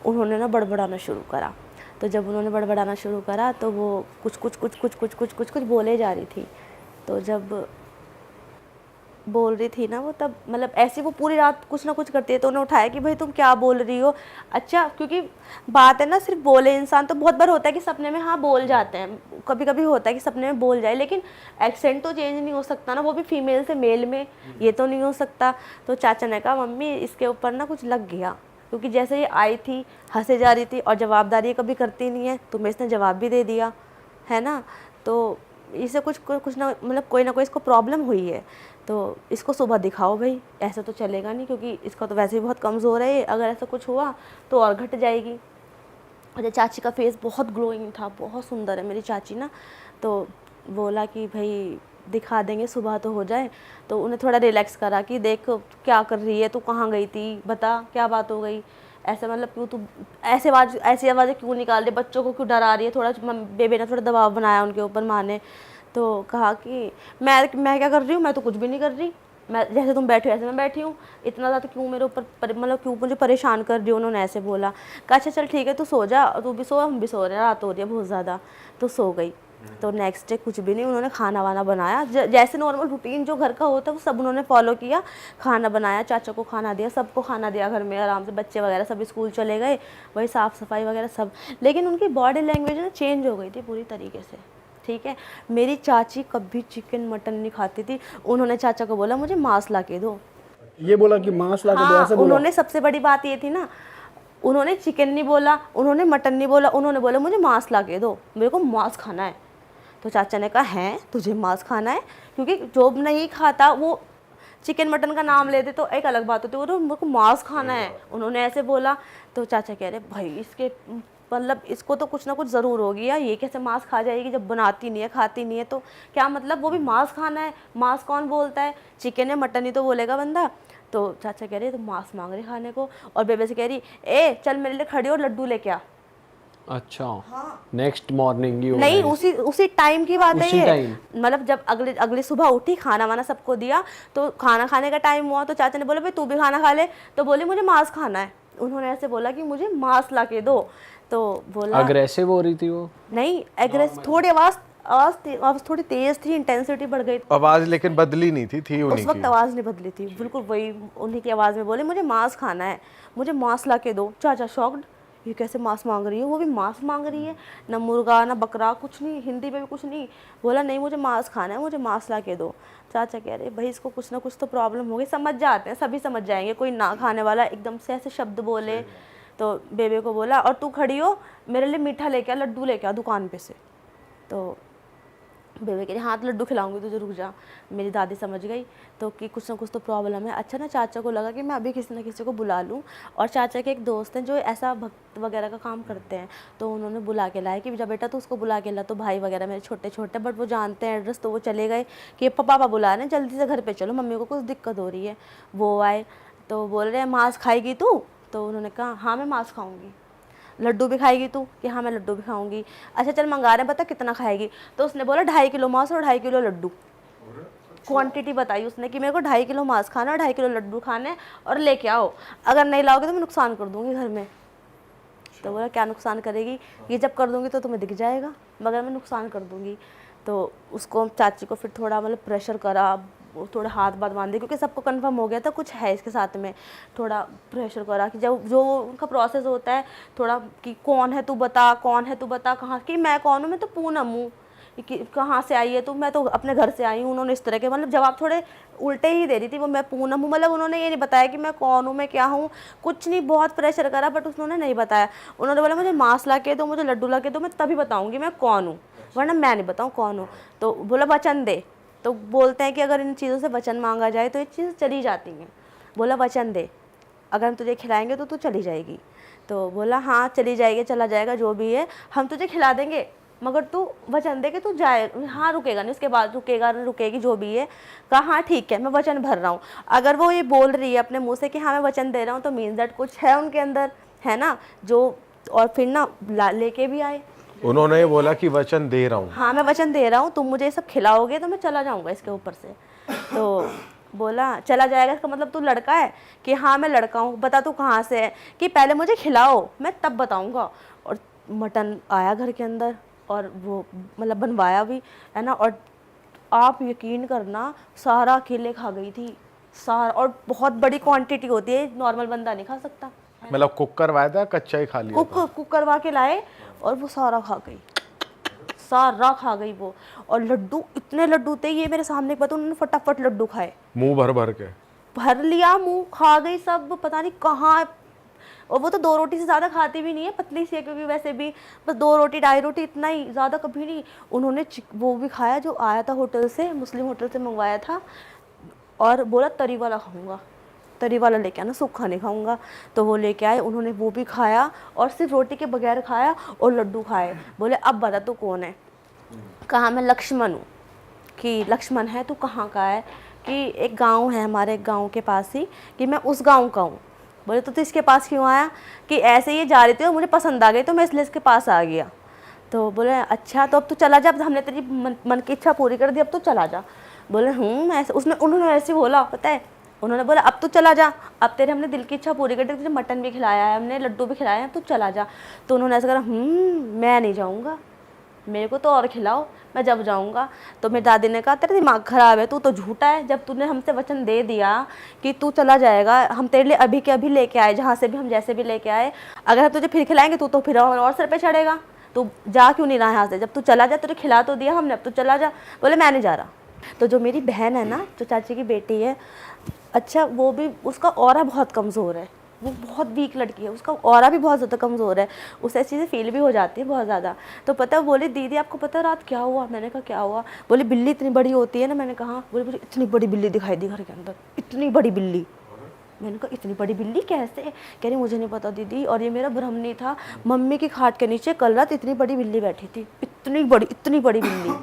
उन्होंने ना बड़बड़ाना शुरू करा। तो जब उन्होंने बड़बड़ाना शुरू करा तो वो कुछ कुछ बोले जा रही थी। तो जब बोल रही थी ना वो, तब मतलब ऐसे वो पूरी रात कुछ ना कुछ करती है, तो उन्हें उठाया कि भाई तुम क्या बोल रही हो। अच्छा, क्योंकि बात है ना, सिर्फ बोले इंसान तो बहुत बार होता है कि सपने में हाँ बोल जाते हैं, कभी कभी होता है कि सपने में बोल जाए, लेकिन एक्सेंट तो चेंज नहीं हो सकता ना, वो भी फीमेल से मेल में, ये तो नहीं हो सकता। तो चाचा ने कहा मम्मी इसके ऊपर ना कुछ लग गया, क्योंकि जैसे ये आई थी हंसे जा रही थी और जवाबदारी कभी करती नहीं है, तुम्हें इसने जवाब भी दे दिया है ना, तो इसे कुछ ना मतलब कोई ना कोई इसको प्रॉब्लम हुई है, तो इसको सुबह दिखाओ भाई, ऐसा तो चलेगा नहीं, क्योंकि इसका तो वैसे ही बहुत कमज़ोर है, अगर ऐसा कुछ हुआ तो और घट जाएगी। और चाची का फेस बहुत ग्लोइंग था, बहुत सुंदर है मेरी चाची ना, तो बोला कि भाई दिखा देंगे, सुबह तो हो जाए। तो उन्हें थोड़ा रिलैक्स करा कि देख क्या कर रही है तू, कहाँ गई थी, बता क्या बात हो गई, ऐसे मतलब क्यों तू ऐसी आवाज़ें क्यों निकाल रही है, बच्चों को क्यों डरा रही है। थोड़ा बेबी ने थोड़ा दबाव बनाया उनके ऊपर, माँ ने। तो कहा कि मैं क्या कर रही हूँ, मैं तो कुछ भी नहीं कर रही, मैं जैसे तुम बैठे हो ऐसे मैं बैठी हूँ, इतना ज़्यादा क्यों मेरे ऊपर मतलब क्यों मुझे परेशान कर रही हो। उन्होंने ऐसे बोला। कहा अच्छा चल ठीक है तू सो जा, तू भी सो, हम भी सो रहे हैं, रात हो रही है बहुत ज़्यादा। तो सो गई। तो नेक्स्ट डे कुछ भी नहीं, उन्होंने खाना वाना बनाया, जैसे नॉर्मल रूटीन जो घर का होता है वो सब उन्होंने फॉलो किया। खाना बनाया, चाचा को खाना दिया, सबको खाना दिया घर में आराम से, बच्चे वगैरह सब स्कूल चले गए, वही साफ़ सफाई वगैरह सब। लेकिन उनकी बॉडी लैंग्वेज ना चेंज हो गई थी पूरी तरीके से, ठीक है। मेरी चाची कभी चिकन मटन नहीं खाती थी, उन्होंने चाचा को बोला मुझे मांस ला के दो। ये बोला कि मांस ला के दो, हाँ, ऐसे बोला? उन्होंने सबसे बड़ी बात ये थी ना, उन्होंने चिकन नहीं बोला, उन्होंने मटन नहीं बोला, उन्होंने बोला मुझे मांस ला के दो, मेरे को मांस खाना है। तो चाचा ने कहा हैं तुझे मांस खाना है, क्योंकि जो नहीं खाता वो चिकन मटन का नाम लेते तो एक अलग बात होती, वो मेरे को मांस खाना है, उन्होंने ऐसे बोला। तो चाचा कह रहे भाई इसके मतलब इसको तो कुछ ना कुछ ज़रूर होगी यार, ये कैसे मांस खा जाएगी जब बनाती नहीं है, खाती नहीं है, तो क्या मतलब वो भी मांस खाना है। मांस कौन बोलता है, चिकन है मटन ही तो बोलेगा बंदा। तो चाचा कह रहे तो मांस मांग रहे खाने को, और बेबे से कह रही ए चल मेरे लिए खड़ी और लड्डू लेके आ। अच्छा, नेक्स्ट मॉर्निंग ही हो नहीं, गई। उसी टाइम की बात है उसी ये। टाइम? मतलब जब अगली सुबह उठी, खाना वाना सबको दिया, तो खाना खाने का टाइम हुआ, तो चाचा ने बोला भाई तू भी खाना खा ले, तो बोले मुझे मांस खाना है। उन्होंने ऐसे बोला कि मुझे मांस ला के दो। तो बोला अग्रेसिव हो रही थी वो? नहीं, एग्रेसिव थोड़ी आवाज़ थोड़ी तेज थी, इंटेंसिटी बढ़ गई। आवाज लेकिन बदली नहीं थी उस उन्हीं वक्त की। आवाज़ नहीं बदली थी, बिल्कुल वही उन्हीं की आवाज़ में बोले मुझे मांस खाना है, मुझे मांस ला के दो। चाचा शॉक्ड, ये कैसे मांस मांग रही है, वो भी मांस मांग रही है, ना मुर्गा ना बकरा, कुछ नहीं, हिंदी में भी कुछ नहीं बोला, नहीं मुझे मांस खाना है, मुझे मांस ला के दो। चाचा कह रहे भाई इसको कुछ ना कुछ तो प्रॉब्लम होगी, समझ जाते हैं, सभी समझ जाएंगे, कोई ना खाने वाला एकदम से ऐसे शब्द बोले। तो बेबे को बोला और तू खड़ी हो, मेरे लिए मीठा लेके आ, लड्डू लेके आ दुकान पे से। तो बेबे कह रही हाँ तो लड्डू खिलाऊंगी तुझे, रुक जा। मेरी दादी समझ गई तो कि कुछ ना कुछ तो प्रॉब्लम है। अच्छा ना, चाचा को लगा कि मैं अभी किसी ना किसी को बुला लूँ, और चाचा के एक दोस्त हैं जो ऐसा भक्त वगैरह का काम करते हैं, तो उन्होंने बुला के लाया कि जब बेटा तो उसको बुला के ला। तो भाई वगैरह मेरे छोटे छोटे बट वो जानते हैं एड्रेस, तो वो चले गए कि पापा बुला रहे हैं, जल्दी से घर पर चलो, मम्मी को कुछ दिक्कत हो रही है। वो आए तो बोल रहे हैं मांस खाएगी तू? तो उन्होंने कहा हाँ मैं मांस खाऊंगी। लड्डू भी खाएगी तू? कि हाँ मैं लड्डू भी खाऊंगी। अच्छा चल मंगा रहे हैं, बता कितना खाएगी? तो उसने बोला 2.5 किलो मांस और 2.5 किलो लड्डू। क्वांटिटी बताई उसने कि मेरे को 2.5 किलो मांस खाना और 2.5 किलो लड्डू खाने, और लेके आओ, अगर नहीं लाओगे तो मैं नुकसान कर दूंगी घर में। तो बोला क्या नुकसान करेगी? ये जब कर दूंगी तो तुम्हें दिख जाएगा, मगर मैं नुकसान कर दूंगी। तो उसको चाची को फिर थोड़ा मतलब प्रेशर करा, थोड़ा हाथ बात बांधे, क्योंकि सबको कंफर्म हो गया था कुछ है इसके साथ में। थोड़ा प्रेशर करा कि जब जो उनका प्रोसेस होता है थोड़ा कि कौन है तू बता, कौन है तू बता, कहाँ कि मैं कौन हूँ, मैं तो पूनम हूँ, कि कहाँ से आई है तू, मैं तो अपने घर से आई हूँ। उन्होंने इस तरह के मतलब जवाब थोड़े उल्टे ही दे रही थी वो, मैं पूनम हूँ, मतलब उन्होंने ये नहीं बताया कि मैं कौन हूँ, मैं क्या हूँ, कुछ नहीं। बहुत प्रेशर करा बट उन्होंने नहीं बताया। उन्होंने बोला मुझे मांस ला के दो, मुझे लड्डू ला के दो, मैं तभी बताऊँगी मैं कौन हूँ, वरना मैं नहीं बताऊँ कौन हूँ। तो बोला वचन दे। तो बोलते हैं कि अगर इन चीज़ों से वचन मांगा जाए तो ये चीज़ चली जाती हैं। बोला वचन दे, अगर हम तुझे खिलाएंगे तो तू चली जाएगी। तो बोला हाँ चली जाएगी, चला जाएगा, जो भी है हम तुझे खिला देंगे, मगर तू वचन दे कि तू जाए, हाँ रुकेगा नहीं, उसके बाद रुकेगा रुकेगी जो भी है। कहा हाँ ठीक है मैं वचन भर रहा हूँ। अगर वो ये बोल रही है अपने मुँह से कि हाँ मैं वचन दे रहा हूँ, तो मीन्स दैट कुछ है उनके अंदर, है ना जो। और फिर ना लेके भी आए। उन्होंने बोला कि वचन दे रहा हूँ, हाँ मैं वचन दे रहा हूँ, तुम मुझे ये सब खिलाओगे तो मैं चला जाऊँगा इसके ऊपर से। तो बोला चला जाएगा इसका मतलब तू लड़का है? कि हाँ मैं लड़का हूँ। बता तू कहाँ से है? कि पहले मुझे खिलाओ मैं तब बताऊँगा। और मटन आया घर के अंदर, और वो मतलब बनवाया भी है ना, और आप यकीन करना सारा अकेले खा गई थी सारा, और बहुत बड़ी क्वांटिटी होती है, नॉर्मल बंदा नहीं खा सकता। मतलब कुक करवाया था, कच्चा ही खा लिया था? कुक करवा के लाए और वो सारा खा गई, सारा खा गई वो। और लड्डू, इतने लड्डू थे, ये मेरे सामने पता, उन्होंने फटाफट लड्डू खाए, मुंह भर भर के भर लिया, मुंह खा गई सब, पता नहीं कहाँ। और वो तो 2 रोटी से ज़्यादा खाती भी नहीं है, पतली सी है, क्योंकि वैसे भी बस 2 रोटी 2.5 रोटी, इतना ही, ज़्यादा कभी नहीं। उन्होंने वो भी खाया जो आया था होटल से, मुस्लिम होटल से मंगवाया था, और बोला तरी वाला खाऊंगा, तरी वाला लेके आना, सूखा नहीं खाऊंगा। तो वो लेके आए, उन्होंने वो भी खाया, और सिर्फ रोटी के बगैर खाया, और लड्डू खाए। बोले अब बता तू कौन है? कहा मैं लक्ष्मण हूँ। कि लक्ष्मण है, तू कहाँ का है? कि एक गांव है हमारे गांव के पास ही, कि मैं उस गांव का हूँ। बोले तो इसके पास क्यों आया? कि ऐसे ही जा रही थी और मुझे पसंद आ गई, तो मैं इसलिए इसके पास आ गया। तो बोले अच्छा, तो अब तू चला जा, अब हमने तेरी मन की इच्छा पूरी कर दी, अब तू चला जा। बोले ऐसे, उन्होंने ऐसे बोला, पता है, उन्होंने बोला अब तू चला जा, अब तेरे हमने दिल की इच्छा पूरी कर दी, तुझे मटन भी खिलाया है हमने, लड्डू भी खिलाया है, तू चला जा। तो उन्होंने ऐसा करा, मैं नहीं जाऊँगा, मेरे को तो और खिलाओ, मैं जब जाऊँगा। तो मेरी दादी ने कहा तेरा दिमाग ख़राब है, तू तो झूठा है, जब तूने हमसे वचन दे दिया कि तू चला जाएगा, हम तेरे लिए अभी के अभी लेके आए, जहाँ से भी हम जैसे भी लेके आए, अगर हम तुझे फिर खिलाएंगे तू तो फिर और सर पे चढ़ेगा, तू जा क्यों नहीं रहा यहाँ से? जब तू चला जा, तुझे खिला तो दिया हमने, अब तू चला जा। बोले मैं नहीं जा रहा। तो जो मेरी बहन है ना, जो चाची की बेटी है, अच्छा वो भी, उसका ऑरा बहुत कमज़ोर है, वो बहुत वीक लड़की है, उसका ऑरा भी बहुत ज़्यादा कमज़ोर है, उसे ऐसी चीज़ें फील भी हो जाती है बहुत ज़्यादा। तो पता है, बोली दीदी आपको पता है रात क्या हुआ? मैंने कहा क्या हुआ? बोली बिल्ली इतनी बड़ी होती है ना। मैंने कहा, बोली मुझे इतनी बड़ी बिल्ली दिखाई दी घर के अंदर, इतनी बड़ी बिल्ली। मैंने कहा इतनी बड़ी बिल्ली कैसे? कह रही मुझे नहीं पता दीदी, और ये मेरा भ्रम नहीं था, मम्मी की खाट के नीचे कल रात इतनी बड़ी बिल्ली बैठी थी, इतनी बड़ी बिल्ली।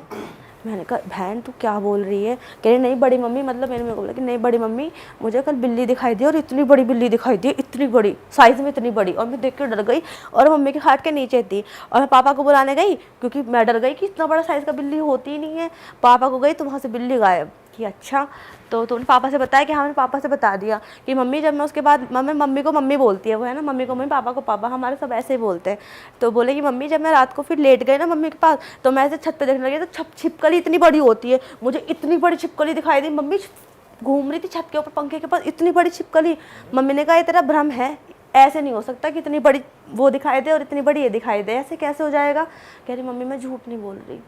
मैंने कहा बहन तू क्या बोल रही है? कह रही नहीं बड़ी मम्मी, मतलब मैंने मेरे को बोला कि नहीं बड़ी मम्मी, मुझे कल बिल्ली दिखाई दी और इतनी बड़ी बिल्ली दिखाई दी, इतनी बड़ी साइज़ में, इतनी बड़ी। और मैं देख के डर गई, और मम्मी के हाथ के नीचे थी, और मैं पापा को बुलाने गई, क्योंकि मैं डर गई कि इतना बड़ा साइज़ का बिल्ली होती ही नहीं है। पापा को गई तो वहाँ से बिल्ली गायब। कि अच्छा, तो उन्होंने पापा से बताया कि हाँ, मैंने पापा से बता दिया कि मम्मी, जब मैं उसके बाद मम्मी को मम्मी बोलती है वो, है ना, मम्मी को मम्मी, पापा को पापा, हमारे सब ऐसे ही बोलते हैं। तो बोले कि मम्मी जब मैं रात को फिर लेट गई ना मम्मी के पास, तो मैं ऐसे छत पे देखने लगी, तो छिपकली इतनी बड़ी होती है, मुझे इतनी बड़ी छिपकली दिखाई दी। मम्मी घूम रही थी छत के ऊपर पंखे के पास, इतनी बड़ी छिपकली। मम्मी ने कहा ये तेरा भ्रम है, ऐसे नहीं हो सकता कि इतनी बड़ी वो दिखाई दे और इतनी बड़ी ये दिखाई दे, ऐसे कैसे हो जाएगा? कह रही मम्मी मैं झूठ नहीं बोल रही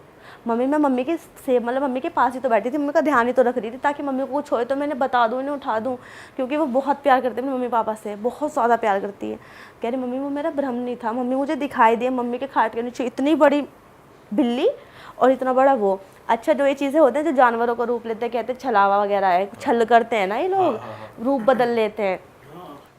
मम्मी, मैं मम्मी के से मतलब मम्मी के पास ही तो बैठी थी, मम्मी का ध्यान ही तो रख रही थी, ताकि मम्मी को कुछ होए तो मैंने बता दूँ, इन्हें उठा दूँ, क्योंकि वो बहुत प्यार करते हैं मम्मी पापा से, बहुत ज़्यादा प्यार करती है। कह रही मम्मी वो मेरा भ्रम नहीं था, मम्मी मुझे दिखाई दिया, मम्मी के खाट के नीचे इतनी बड़ी बिल्ली और इतना बड़ा वो। अच्छा, जो ये चीज़ें होते हैं जो जानवरों का रूप लेते हैं, कहते हैं छलावा वगैरह है, छल करते हैं ना ये लोग, रूप बदल लेते हैं,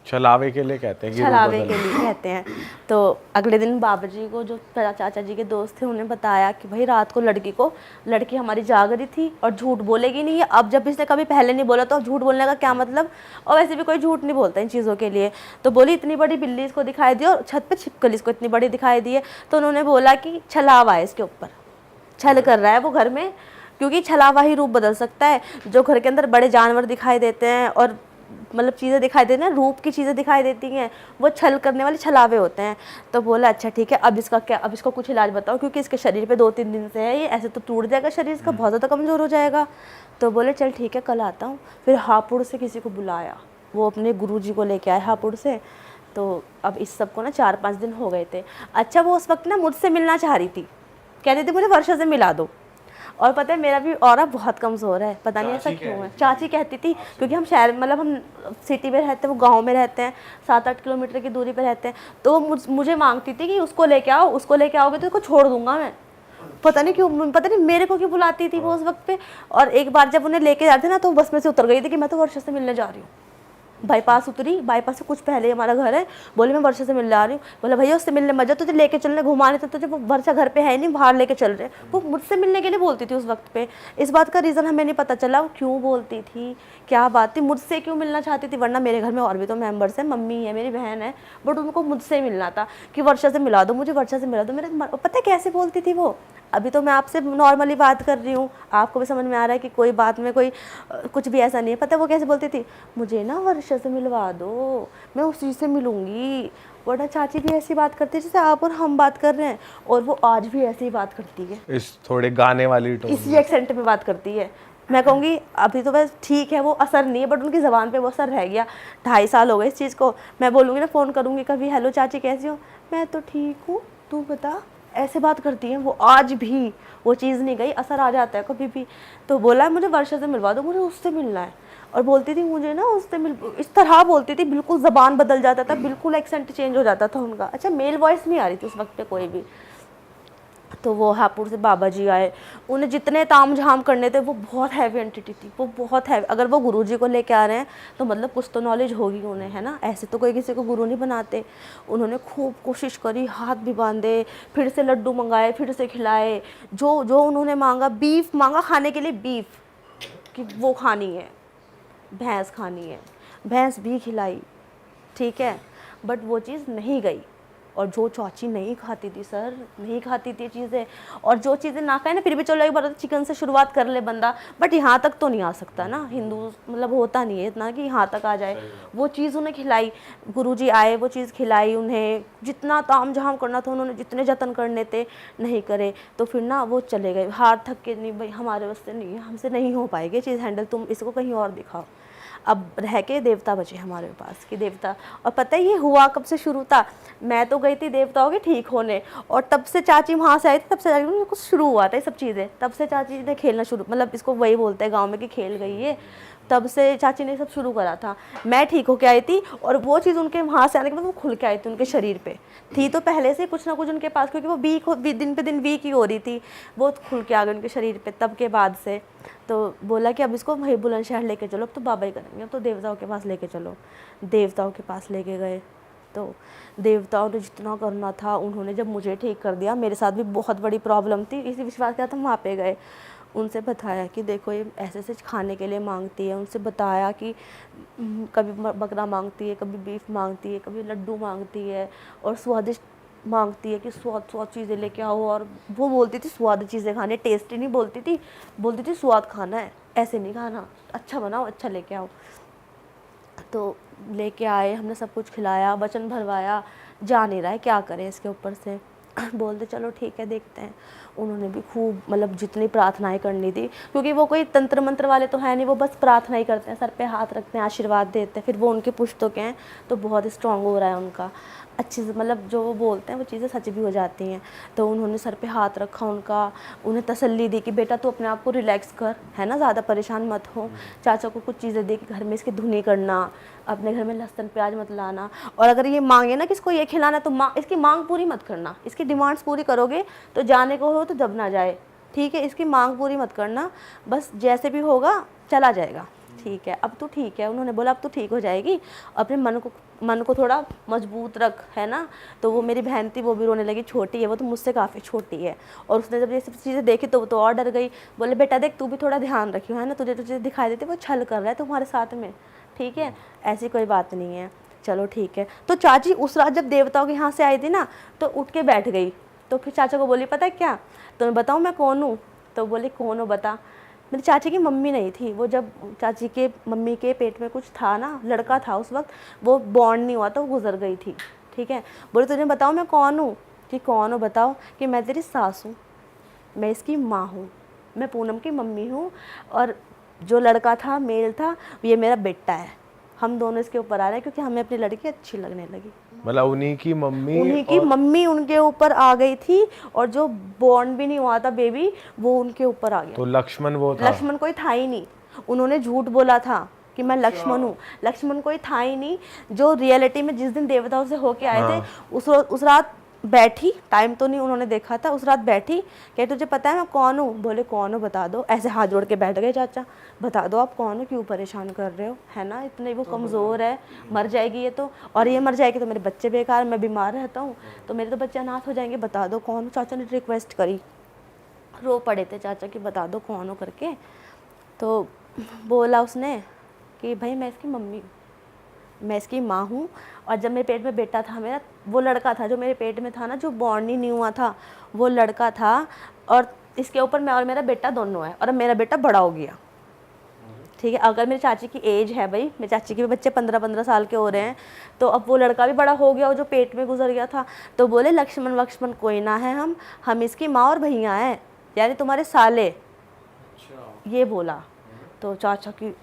छलावे के लिए कहते हैं कि छलावे के लिए कहते हैं। तो अगले दिन बाबा जी को, जो चाचा जी के दोस्त थे, उन्हें बताया कि भाई रात को लड़की हमारी जाग रही थी और झूठ बोलेगी नहीं है। अब जब इसने कभी पहले नहीं बोला तो झूठ बोलने का क्या मतलब? और वैसे भी कोई झूठ नहीं बोलता इन चीज़ों के लिए। तो बोली इतनी बड़ी बिल्ली इसको दिखाई दी और छत पर छिपकली इसको इतनी बड़ी दिखाई दी है। तो उन्होंने बोला कि छलावा है इसके ऊपर, छल कर रहा है वो घर में, क्योंकि छलावा ही रूप बदल सकता है। जो घर के अंदर बड़े जानवर दिखाई देते हैं और मतलब चीज़ें दिखाई देती हैं, रूप की चीज़ें दिखाई देती हैं, वो छल करने वाले छलावे होते हैं। तो बोला अच्छा ठीक है, अब इसका क्या, अब इसको कुछ इलाज बताओ, क्योंकि इसके शरीर पे 2-3 दिन से है ये, ऐसे तो टूट जाएगा शरीर इसका, बहुत ज़्यादा कमज़ोर हो जाएगा। तो बोले चल ठीक है कल आता हूँ। फिर हापुड़ से किसी को बुलाया, वो अपने गुरुजी को लेके आए हापुड़ से। तो अब इस सब को ना 4-5 दिन हो गए थे। अच्छा, वो उस वक्त ना मुझसे मिलना चाह रही थी, कह रही थी मुझे वर्षा से मिला दो। और पता है मेरा भी ऑरा बहुत कमज़ोर है, पता नहीं ऐसा क्यों है। चाची कहती थी, क्योंकि हम शहर मतलब हम सिटी में रहते हैं, वो गांव में रहते हैं, 7-8 किलोमीटर की दूरी पर रहते हैं। तो मुझे मांगती थी कि उसको लेके आओ, उसको लेके आओगे तो उसको छोड़ दूंगा मैं। पता नहीं क्यों, पता नहीं मेरे को क्यों बुलाती थी वो उस वक्त पे। और एक बार जब उन्हें लेके जाते ना, तो बस में से उतर गई थी कि मैं तो वर्षा से मिलने जा रही हूँ। बाईपास उतरी, बाईपास से कुछ पहले हमारा घर है, बोले मैं वर्षा से मिलने आ रही हूँ। बोला भैया उससे मिलने मत जा, तुझे लेके चलने घुमाने, तो तुझे वो वर्षा घर पे है नहीं, बाहर लेके चल रहे। वो मुझसे मिलने के लिए बोलती थी उस वक्त पे। इस बात का रीज़न हमें नहीं पता चला वो क्यों बोलती थी, क्या बात थी, मुझसे क्यों मिलना चाहती थी। वरना मेरे घर में और भी तो मेम्बर्स हैं, मम्मी है, मेरी बहन है, बट उनको मुझसे मिलना था कि वर्षा से मिला दो, मुझे वर्षा से मिला दो। मेरे पता है कैसे बोलती थी वो, अभी तो मैं आपसे नॉर्मली बात कर रही हूँ, आपको भी समझ में आ रहा है कि कोई बात में कोई कुछ भी ऐसा नहीं है। पता है वो कैसे बोलती थी, मुझे ना वर्षा से मिलवा दो, मैं उसी से मिलूंगी। वरना चाची भी ऐसी बात करती है जैसे आप और हम बात कर रहे हैं, और वो आज भी ऐसे ही बात करती है, इस थोड़े गाने वाली टोन इसी एक्सेंट में बात करती है। मैं कहूँगी अभी तो बस ठीक है, वो असर नहीं है, बट उनकी ज़बान पे वो असर रह गया। 2.5 साल हो गए इस चीज़ को। मैं बोलूँगी ना, फ़ोन करूँगी कभी, हेलो चाची कैसी हो, मैं तो ठीक हूँ तू बता, ऐसे बात करती हैं वो। आज भी वो चीज़ नहीं गई, असर आ जाता है कभी भी। तो बोला मुझे वर्षा से मिलवा दो, मुझे उससे मिलना है। और बोलती थी मुझे ना उससे मिल, इस तरह बोलती थी, बिल्कुल ज़बान बदल जाता था, बिल्कुल एक्सेंट चेंज हो जाता था उनका। अच्छा, मेल वॉइस नहीं आ रही थी उस वक्त पे कोई भी। तो वो हापुड़ से बाबा जी आए, उन्हें जितने ताम झाम करने थे, वो बहुत हैवी एंटिटी थी, वो बहुत हैवी। अगर वो गुरुजी को लेके आ रहे हैं तो मतलब कुछ तो नॉलेज होगी उन्हें, है ना। ऐसे तो कोई किसी को गुरु नहीं बनाते। उन्होंने खूब कोशिश करी, हाथ भी बांधे, फिर से लड्डू मंगाए, फिर से खिलाए, जो जो उन्होंने मांगा। बीफ मांगा खाने के लिए, बीफ कि वो खानी है, भैंस खानी है, भैंस भी खिलाई, ठीक है, बट वो चीज़ नहीं गई। और जो चाची नहीं खाती थी सर, नहीं खाती थी चीज़ें, और जो चीज़ें ना खाए ना, फिर भी चलो एक बार तो चिकन से शुरुआत कर ले बंदा, बट यहाँ तक तो नहीं आ सकता ना। हिंदू मतलब होता नहीं है इतना कि यहाँ तक आ जाए। वो चीज़ उन्हें खिलाई, गुरुजी आए, वो चीज़ खिलाई उन्हें, जितना ताम झाम करना था उन्होंने, जितने जतन करने थे नहीं करे। तो फिर ना वो चले गए, हार थक के, नहीं भाई हमारे वास्ते नहीं है, हमसे नहीं हो पाएगी चीज़ हैंडल, तुम इसको कहीं और दिखाओ। अब रह के देवता बचे हमारे पास कि देवता। और पता है ये हुआ कब से शुरू था, मैं तो गई थी देवताओं के ठीक होने, और तब से चाची वहाँ से आई थी, तब से चाची कुछ शुरू हुआ था ये सब चीज़ें। तब से चाची ने खेलना शुरू, मतलब इसको वही बोलते हैं गाँव में कि खेल गई है, तब से चाची ने सब शुरू करा था। मैं ठीक होके आई थी, और वो चीज़ उनके वहाँ से आने के बाद वो खुल के आई थी उनके शरीर पे। थी तो पहले से कुछ ना कुछ उनके पास, क्योंकि वो दिन पे दिन वीक ही हो रही थी, वो खुल के आ गई उनके शरीर पे तब के बाद से। तो बोला कि अब इसको वही बुलंदशहर लेके चलो, अब तो बाबा ही करेंगे, अब तो देवताओं के पास लेके चलो। देवताओं के पास लेके गए, तो देवताओं ने जितना करना था उन्होंने जब मुझे ठीक कर दिया। मेरे साथ भी बहुत बड़ी प्रॉब्लम थी, इसी विश्वास के साथ हम वहाँ पे गए। उनसे बताया कि देखो ये ऐसे ऐसे खाने के लिए मांगती है। उनसे बताया कि कभी बकरा मांगती है, कभी बीफ मांगती है, कभी लड्डू मांगती है, और स्वादिष्ट मांगती है कि स्वाद स्वाद चीज़ें लेके आओ। और वो बोलती थी स्वाद चीज़ें खाने, टेस्टी नहीं बोलती थी, बोलती थी स्वाद खाना है, ऐसे नहीं खाना, अच्छा बनाओ, अच्छा लेके आओ। तो लेके आए, हमने सब कुछ खिलाया, वचन भरवाया, जा नहीं रहा है, क्या करें इसके ऊपर से। बोलते चलो ठीक है देखते हैं। उन्होंने भी खूब मतलब जितनी प्रार्थनाएं करनी थी, क्योंकि वो कोई तंत्र मंत्र वाले तो है नहीं, वो बस प्रार्थना ही करते हैं, सर पे हाथ रखते हैं, आशीर्वाद देते हैं, फिर वो उनके पुश्तों के हैं, तो बहुत स्ट्रांग हो रहा है उनका अच्छे से, मतलब जो वो बोलते हैं वो चीज़ें सच भी हो जाती हैं। तो उन्होंने सर पे हाथ रखा उनका, उन्हें तसल्ली दी कि बेटा तू अपने आप को रिलैक्स कर, है ना, ज़्यादा परेशान मत हो। चाचा को कुछ चीज़ें दे कि घर में इसकी धुनी करना, अपने घर में लहसुन प्याज मत लाना, और अगर ये मांगे ना कि इसको ये खिलाना है तो इसकी मांग पूरी मत करना, इसकी डिमांड्स पूरी करोगे तो जाने को हो तो दब ना जाए, ठीक है, इसकी मांग पूरी मत करना, बस जैसे भी होगा चला जाएगा, ठीक है, अब तो ठीक है। उन्होंने बोला अब तो ठीक हो जाएगी, अपने मन को थोड़ा मजबूत रख, है ना। तो वो मेरी बहन थी, वो भी रोने लगी, छोटी है वो तो मुझसे काफ़ी छोटी है, और उसने जब ये सब चीज़ें देखी तो वो तो और डर गई। बोले बेटा देख तू भी थोड़ा ध्यान रखियो, है ना, तुझे तुझे दिखाई देते वो छल कर रहा है तुम्हारे साथ में, ठीक है, ऐसी कोई बात नहीं है, चलो ठीक है। तो चाची उस रात जब देवताओं के यहाँ से आई थी ना, तो उठ के बैठ गई। तो फिर चाचा को बोली पता है क्या, तो मैं बताऊँ मैं कौन हूँ, तो बोले कौन हो बता। मेरी चाची की मम्मी नहीं थी, वो जब चाची के मम्मी के पेट में कुछ था ना, लड़का था उस वक्त, वो बॉर्न नहीं हुआ था, वो गुजर गई थी, ठीक है। बोले तुझे बताओ मैं कौन हूँ, कि कौन हो बताओ, कि मैं तेरी सास हूँ, मैं इसकी माँ हूँ, मैं पूनम की मम्मी हूँ, और जो लड़का था मेल था ये मेरा बेटा है, हम दोनों इसके ऊपर आ रहे हैं क्योंकि हमें अपनी लड़की अच्छी लगने लगी। मतलब उन्हीं की मम्मी उनके ऊपर आ गई थी, और जो बॉर्न भी नहीं हुआ था बेबी वो उनके ऊपर आ गया। तो लक्ष्मण वो था? लक्ष्मण कोई था ही नहीं, उन्होंने झूठ बोला था कि मैं लक्ष्मण हूँ, लक्ष्मण कोई था ही नहीं। जो रियलिटी में जिस दिन देवताओं से होके आए थे उस रात बैठी, टाइम तो नहीं उन्होंने देखा था, उस रात बैठी, क्या तुझे पता है मैं कौन हूँ, बोले कौन हो बता दो, ऐसे हाथ जोड़ के बैठ गए चाचा, बता दो आप कौन हो, क्यों परेशान कर रहे हो, है ना, इतने वो कमज़ोर है, मर जाएगी ये तो, और ये मर जाएगी तो मेरे बच्चे बेकार, मैं बीमार रहता हूँ तो मेरे तो बच्चे अनाथ हो जाएंगे, बता दो कौन हो। चाचा ने रिक्वेस्ट करी, रो पड़े थे चाचा कि बता दो कौन हो करके। तो बोला उसने कि भाई मैं इसकी मम्मी हूँ, मैं इसकी माँ हूँ। और जब मेरे पेट में बेटा था मेरा, वो लड़का था जो मेरे पेट में था ना, जो बॉर्न ही नहीं हुआ था, वो लड़का था। और इसके ऊपर मैं और मेरा बेटा दोनों है, और अब मेरा बेटा बड़ा हो गया, ठीक है। अगर मेरी चाची की एज है भाई, मेरी चाची के भी बच्चे 15-15 साल के हो रहे हैं, तो अब वो लड़का भी बड़ा हो गया, वो जो पेट में गुजर गया था। तो बोले लक्ष्मण वक्ष्मण कोई ना है, हम इसकी माँ और भैया हैं, यानी तुम्हारे साले, ये बोला। तो चाचा की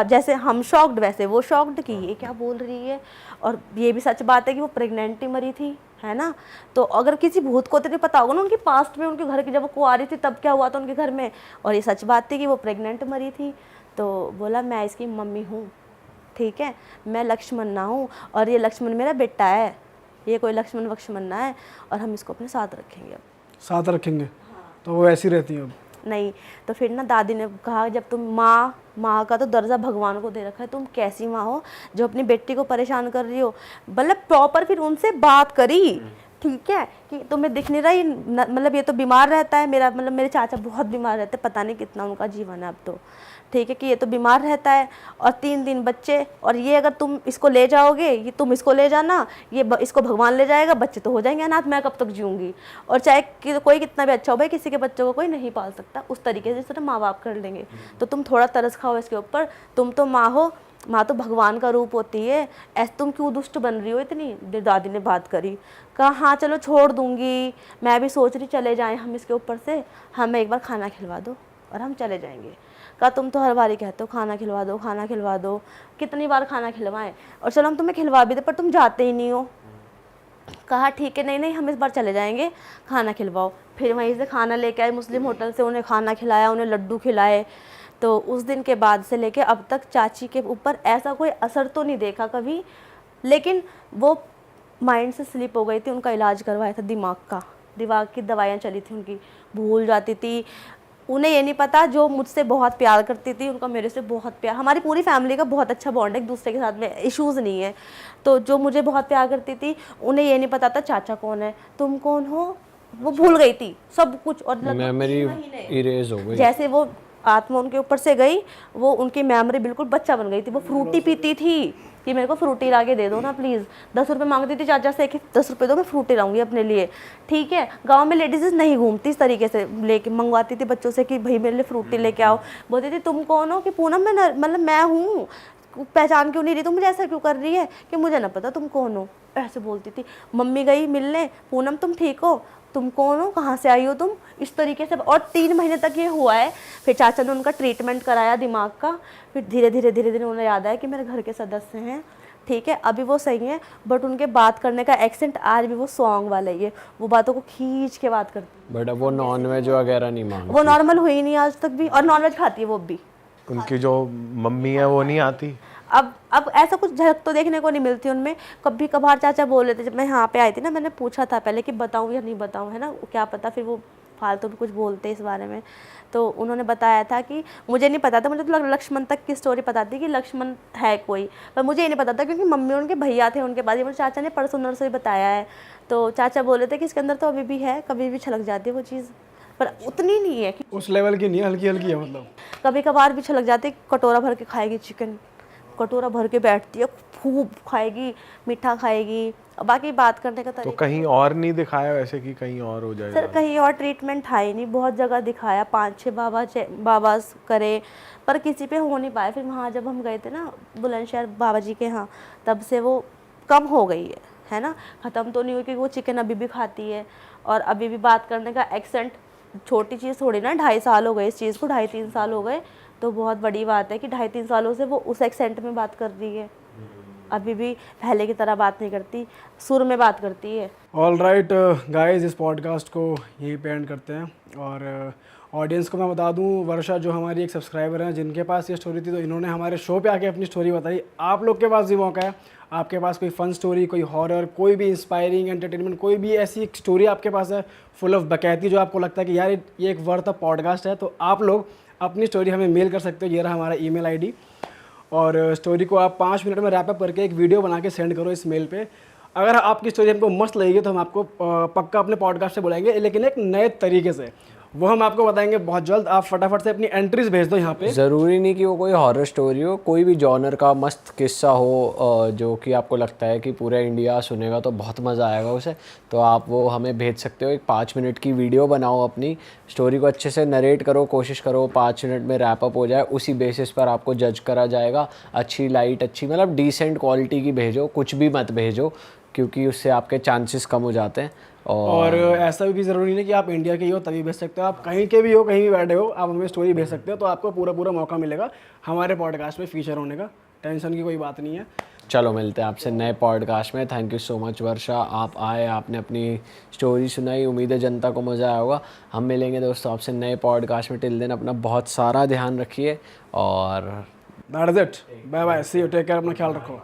जैसे हम शॉक्ड, वैसे वो शॉक्ड कि ये क्या बोल रही है। और ये भी सच बात है कि वो प्रेग्नेंट ही मरी थी, है ना। तो अगर किसी भूत को तो नहीं पता होगा ना उनकी पास्ट में, उनके घर की जब वो कुंवारी थी तब क्या हुआ था उनके घर में, और ये सच बात थी कि वो प्रेग्नेंट मरी थी। तो बोला मैं इसकी मम्मी हूँ, ठीक है, मैं लक्ष्मण ना हूँ, और ये लक्ष्मण मेरा बेटा है, ये कोई लक्ष्मण वक्ष्मण ना है, और हम इसको अपने साथ रखेंगे। अब साथ रखेंगे। तो वो ऐसी रहती है अब? नहीं। तो फिर ना दादी ने कहा जब तुम माँ का तो दर्जा भगवान को दे रखा है, तुम कैसी माँ हो जो अपनी बेटी को परेशान कर रही हो। मतलब प्रॉपर फिर उनसे बात करी, ठीक है, कि तुम्हें दिख नहीं रहा ये मतलब ये तो बीमार रहता है, मेरा मतलब मेरे चाचा बहुत बीमार रहते, पता नहीं कितना उनका जीवन है अब तो, ठीक है, कि ये तो बीमार रहता है, और 3 दिन बच्चे, और ये अगर तुम इसको ले जाओगे, ये तुम इसको ले जाना, ये इसको भगवान ले जाएगा, बच्चे तो हो जाएंगे अनाथ, मैं कब तक जीऊँगी। और चाहे कि कोई कितना भी अच्छा हो भाई, किसी के बच्चों को कोई नहीं पाल सकता उस तरीके से, जिस तरह माँ बाप कर लेंगे। तो तुम थोड़ा तरस खाओ इसके ऊपर, तुम तो माँ हो, माँ तो भगवान का रूप होती है, ऐसे तुम क्यों दुष्ट बन रही हो इतनी। दादी ने बात करी, कहा हाँ चलो छोड़ दूंगी, मैं भी सोच रही चले जाएं हम इसके ऊपर से, हमें एक बार खाना खिलवा दो और हम चले जाएंगे। कहा तुम तो हर बार ही कहते हो खाना खिलवा दो, खाना खिलवा दो, कितनी बार खाना खिलवाएं, और चलो हम तुम्हें खिलवा भी दे, पर तुम जाते ही नहीं हो। कहा ठीक है, नहीं नहीं हम इस बार चले जाएंगे, खाना खिलवाओ। फिर वहीं से खाना लेके आए मुस्लिम होटल से, उन्हें खाना खिलाया, उन्हें लड्डू खिलाए। तो उस दिन के बाद से लेके अब तक चाची के ऊपर ऐसा कोई असर तो नहीं देखा कभी, लेकिन वो माइंड से स्लिप हो गई थी। उनका इलाज करवाया था दिमाग की दवाइयाँ चली थी उनकी, भूल जाती थी। उन्हें ये नहीं पता, जो मुझसे बहुत प्यार करती थी उनका मेरे से बहुत प्यार, हमारी पूरी फैमिली का बहुत अच्छा बॉन्ड है, एक दूसरे के साथ में इश्यूज़ नहीं है। तो जो मुझे बहुत प्यार करती थी, उन्हें ये नहीं पता था चाचा कौन है, तुम कौन हो, वो भूल गई थी सब कुछ। और मेमोरी इरेज हो गई, जैसे वो आत्मा उनके ऊपर से गई, वो उनकी मेमोरी बिल्कुल बच्चा बन गई थी। वो फ्रूटी पीती थी कि मेरे को फ्रूटी ला के दे दो ना प्लीज़, 10 रुपये मांगती थी चाचा से कि 10 रुपये दो मैं फ्रूटी लाऊंगी अपने लिए, ठीक है। गांव में लेडीज़ नहीं घूमती इस तरीके से, लेके मंगवाती थी बच्चों से कि भाई मेरे लिए फ्रूटी लेके आओ। बोलती थी तुम कौन हो, कि पूनम मैं मतलब मैं हूँ, पहचान क्यों नहीं रही तुम मुझे, ऐसा क्यों कर रही है कि मुझे ना पता तुम कौन हो, ऐसे बोलती थी। मम्मी गई मिलने, पूनम तुम ठीक हो, तुम कौन हो, कहाँ से आई हो तुम, इस तरीके से। और 3 महीने तक ये हुआ है। फिर चाचा ने उनका ट्रीटमेंट कराया दिमाग का, फिर धीरे धीरे उन्हें याद आया कि मेरे घर के सदस्य हैं, ठीक है, अभी वो सही है, बट उनके बात करने का एक्सेंट आज भी वो सॉन्ग वाला ही है, वो बातों को खींच के बात करती है। बट अब वो नॉन वेज वगैरह नहीं मांगती, वो नॉर्मल हुई नहीं आज तक भी, और नॉन वेज खाती है वो भी। उनकी जो मम्मी है वो नहीं आती अब ऐसा कुछ झलक तो देखने को नहीं मिलती उनमें। कभी कभार चाचा बोल रहे थे, जब मैं यहाँ पे आई थी ना, मैंने पूछा था पहले कि बताऊँ या नहीं बताऊँ, है ना, क्या पता फिर वो फालतू भी कुछ बोलते इस बारे में। तो उन्होंने बताया था कि मुझे नहीं पता था, मुझे तो लक्ष्मण तक की स्टोरी पता थी कि लक्ष्मण है कोई, पर मुझे ये नहीं पता था क्योंकि मम्मी और उनके भैया थे उनके पास, ये मुझे चाचा ने परसों नर्सरी बताया है। तो चाचा बोल रहे थे कि इसके अंदर तो अभी भी है, कभी भी छलक जाती है वो चीज़, पर उतनी नहीं है कि उस लेवल की नहीं, हल्की हल्की है मतलब। कभी कभार भी छलक जाती है। कटोरा भर के खाएगी चिकन, कटोरा भर के बैठती है, खूब खाएगी, मीठा खाएगी। बाकी बात करने का तो तरीका, कहीं और नहीं दिखाया वैसे कि कहीं और हो जाएगा? सर कहीं और ट्रीटमेंट था ही नहीं, बहुत जगह दिखाया, 5-6 बाबा करे, पर किसी पे हो नहीं पाया। फिर वहाँ जब हम गए थे ना बुलंदशहर बाबा जी के यहाँ, तब से वो कम हो गई है ना, ख़त्म तो नहीं हुई, क्योंकि वो चिकन अभी भी खाती है, और अभी भी बात करने का एक्सेंट, छोटी चीज़ थोड़ी ना, 2.5 साल हो गए इस चीज़ को, 2.5-3 साल हो गए, तो बहुत बड़ी बात है कि 2.5-3 सालों से वो उस एक्सेंट में बात कर रही है। अभी भी पहले की तरह बात नहीं करती, सुर में बात करती है। ऑल राइट गाइज, इस पॉडकास्ट को यहीं पे एंड करते हैं। और ऑडियंस को मैं बता दूं, वर्षा जो हमारी एक सब्सक्राइबर हैं, जिनके पास ये स्टोरी थी, तो इन्होंने हमारे शो पे आके अपनी स्टोरी बताई। आप लोग के पास भी मौका है, आपके पास कोई फ़न स्टोरी, कोई हॉरर, कोई भी इंस्पायरिंग एंटरटेनमेंट, कोई भी ऐसी एक स्टोरी आपके पास है फुल ऑफ बकैती, जो आपको लगता है कि यार ये एक वर्थ ऑफ पॉडकास्ट है, तो आप लोग अपनी स्टोरी हमें मेल कर सकते हो। ये रहा हमारा ईमेल आईडी, और स्टोरी को आप 5 मिनट में रैप अप करके एक वीडियो बना के सेंड करो इस मेल पे। अगर आपकी स्टोरी हमको मस्त लगेगी तो हम आपको पक्का अपने पॉडकास्ट से बुलाएंगे, लेकिन एक नए तरीके से। वो हम आपको बताएंगे बहुत जल्द। आप फटाफट से अपनी एंट्रीज भेज दो यहाँ पे। ज़रूरी नहीं कि वो कोई हॉरर स्टोरी हो, कोई भी जॉनर का मस्त किस्सा हो जो कि आपको लगता है कि पूरा इंडिया सुनेगा तो बहुत मज़ा आएगा उसे, तो आप वो हमें भेज सकते हो। एक 5 मिनट की वीडियो बनाओ, अपनी स्टोरी को अच्छे से नरेट करो, कोशिश करो 5 मिनट में रैप अप हो जाए। उसी बेसिस पर आपको जज करा जाएगा। अच्छी लाइट, अच्छी मतलब डिसेंट क्वालिटी की भेजो, कुछ भी मत भेजो क्योंकि उससे आपके चांसेस कम हो जाते हैं। और ऐसा भी ज़रूरी नहीं कि आप इंडिया के ही हो तभी भेज सकते हो। आप कहीं के भी हो, कहीं भी बैठे हो, आप हमें स्टोरी भेज सकते हो, तो आपको पूरा मौका मिलेगा हमारे पॉडकास्ट में फीचर होने का। टेंशन की कोई बात नहीं है। चलो मिलते हैं आपसे नए पॉडकास्ट में। थैंक यू सो मच वर्षा, आप आए, आपने अपनी स्टोरी सुनाई। उम्मीद है जनता को मज़ा आया होगा। हम मिलेंगे दोस्तों आपसे नए पॉडकास्ट में। टिल दिन अपना बहुत सारा ध्यान रखिए और that is it. Bye bye, see you, take care, अपना ख्याल रखो।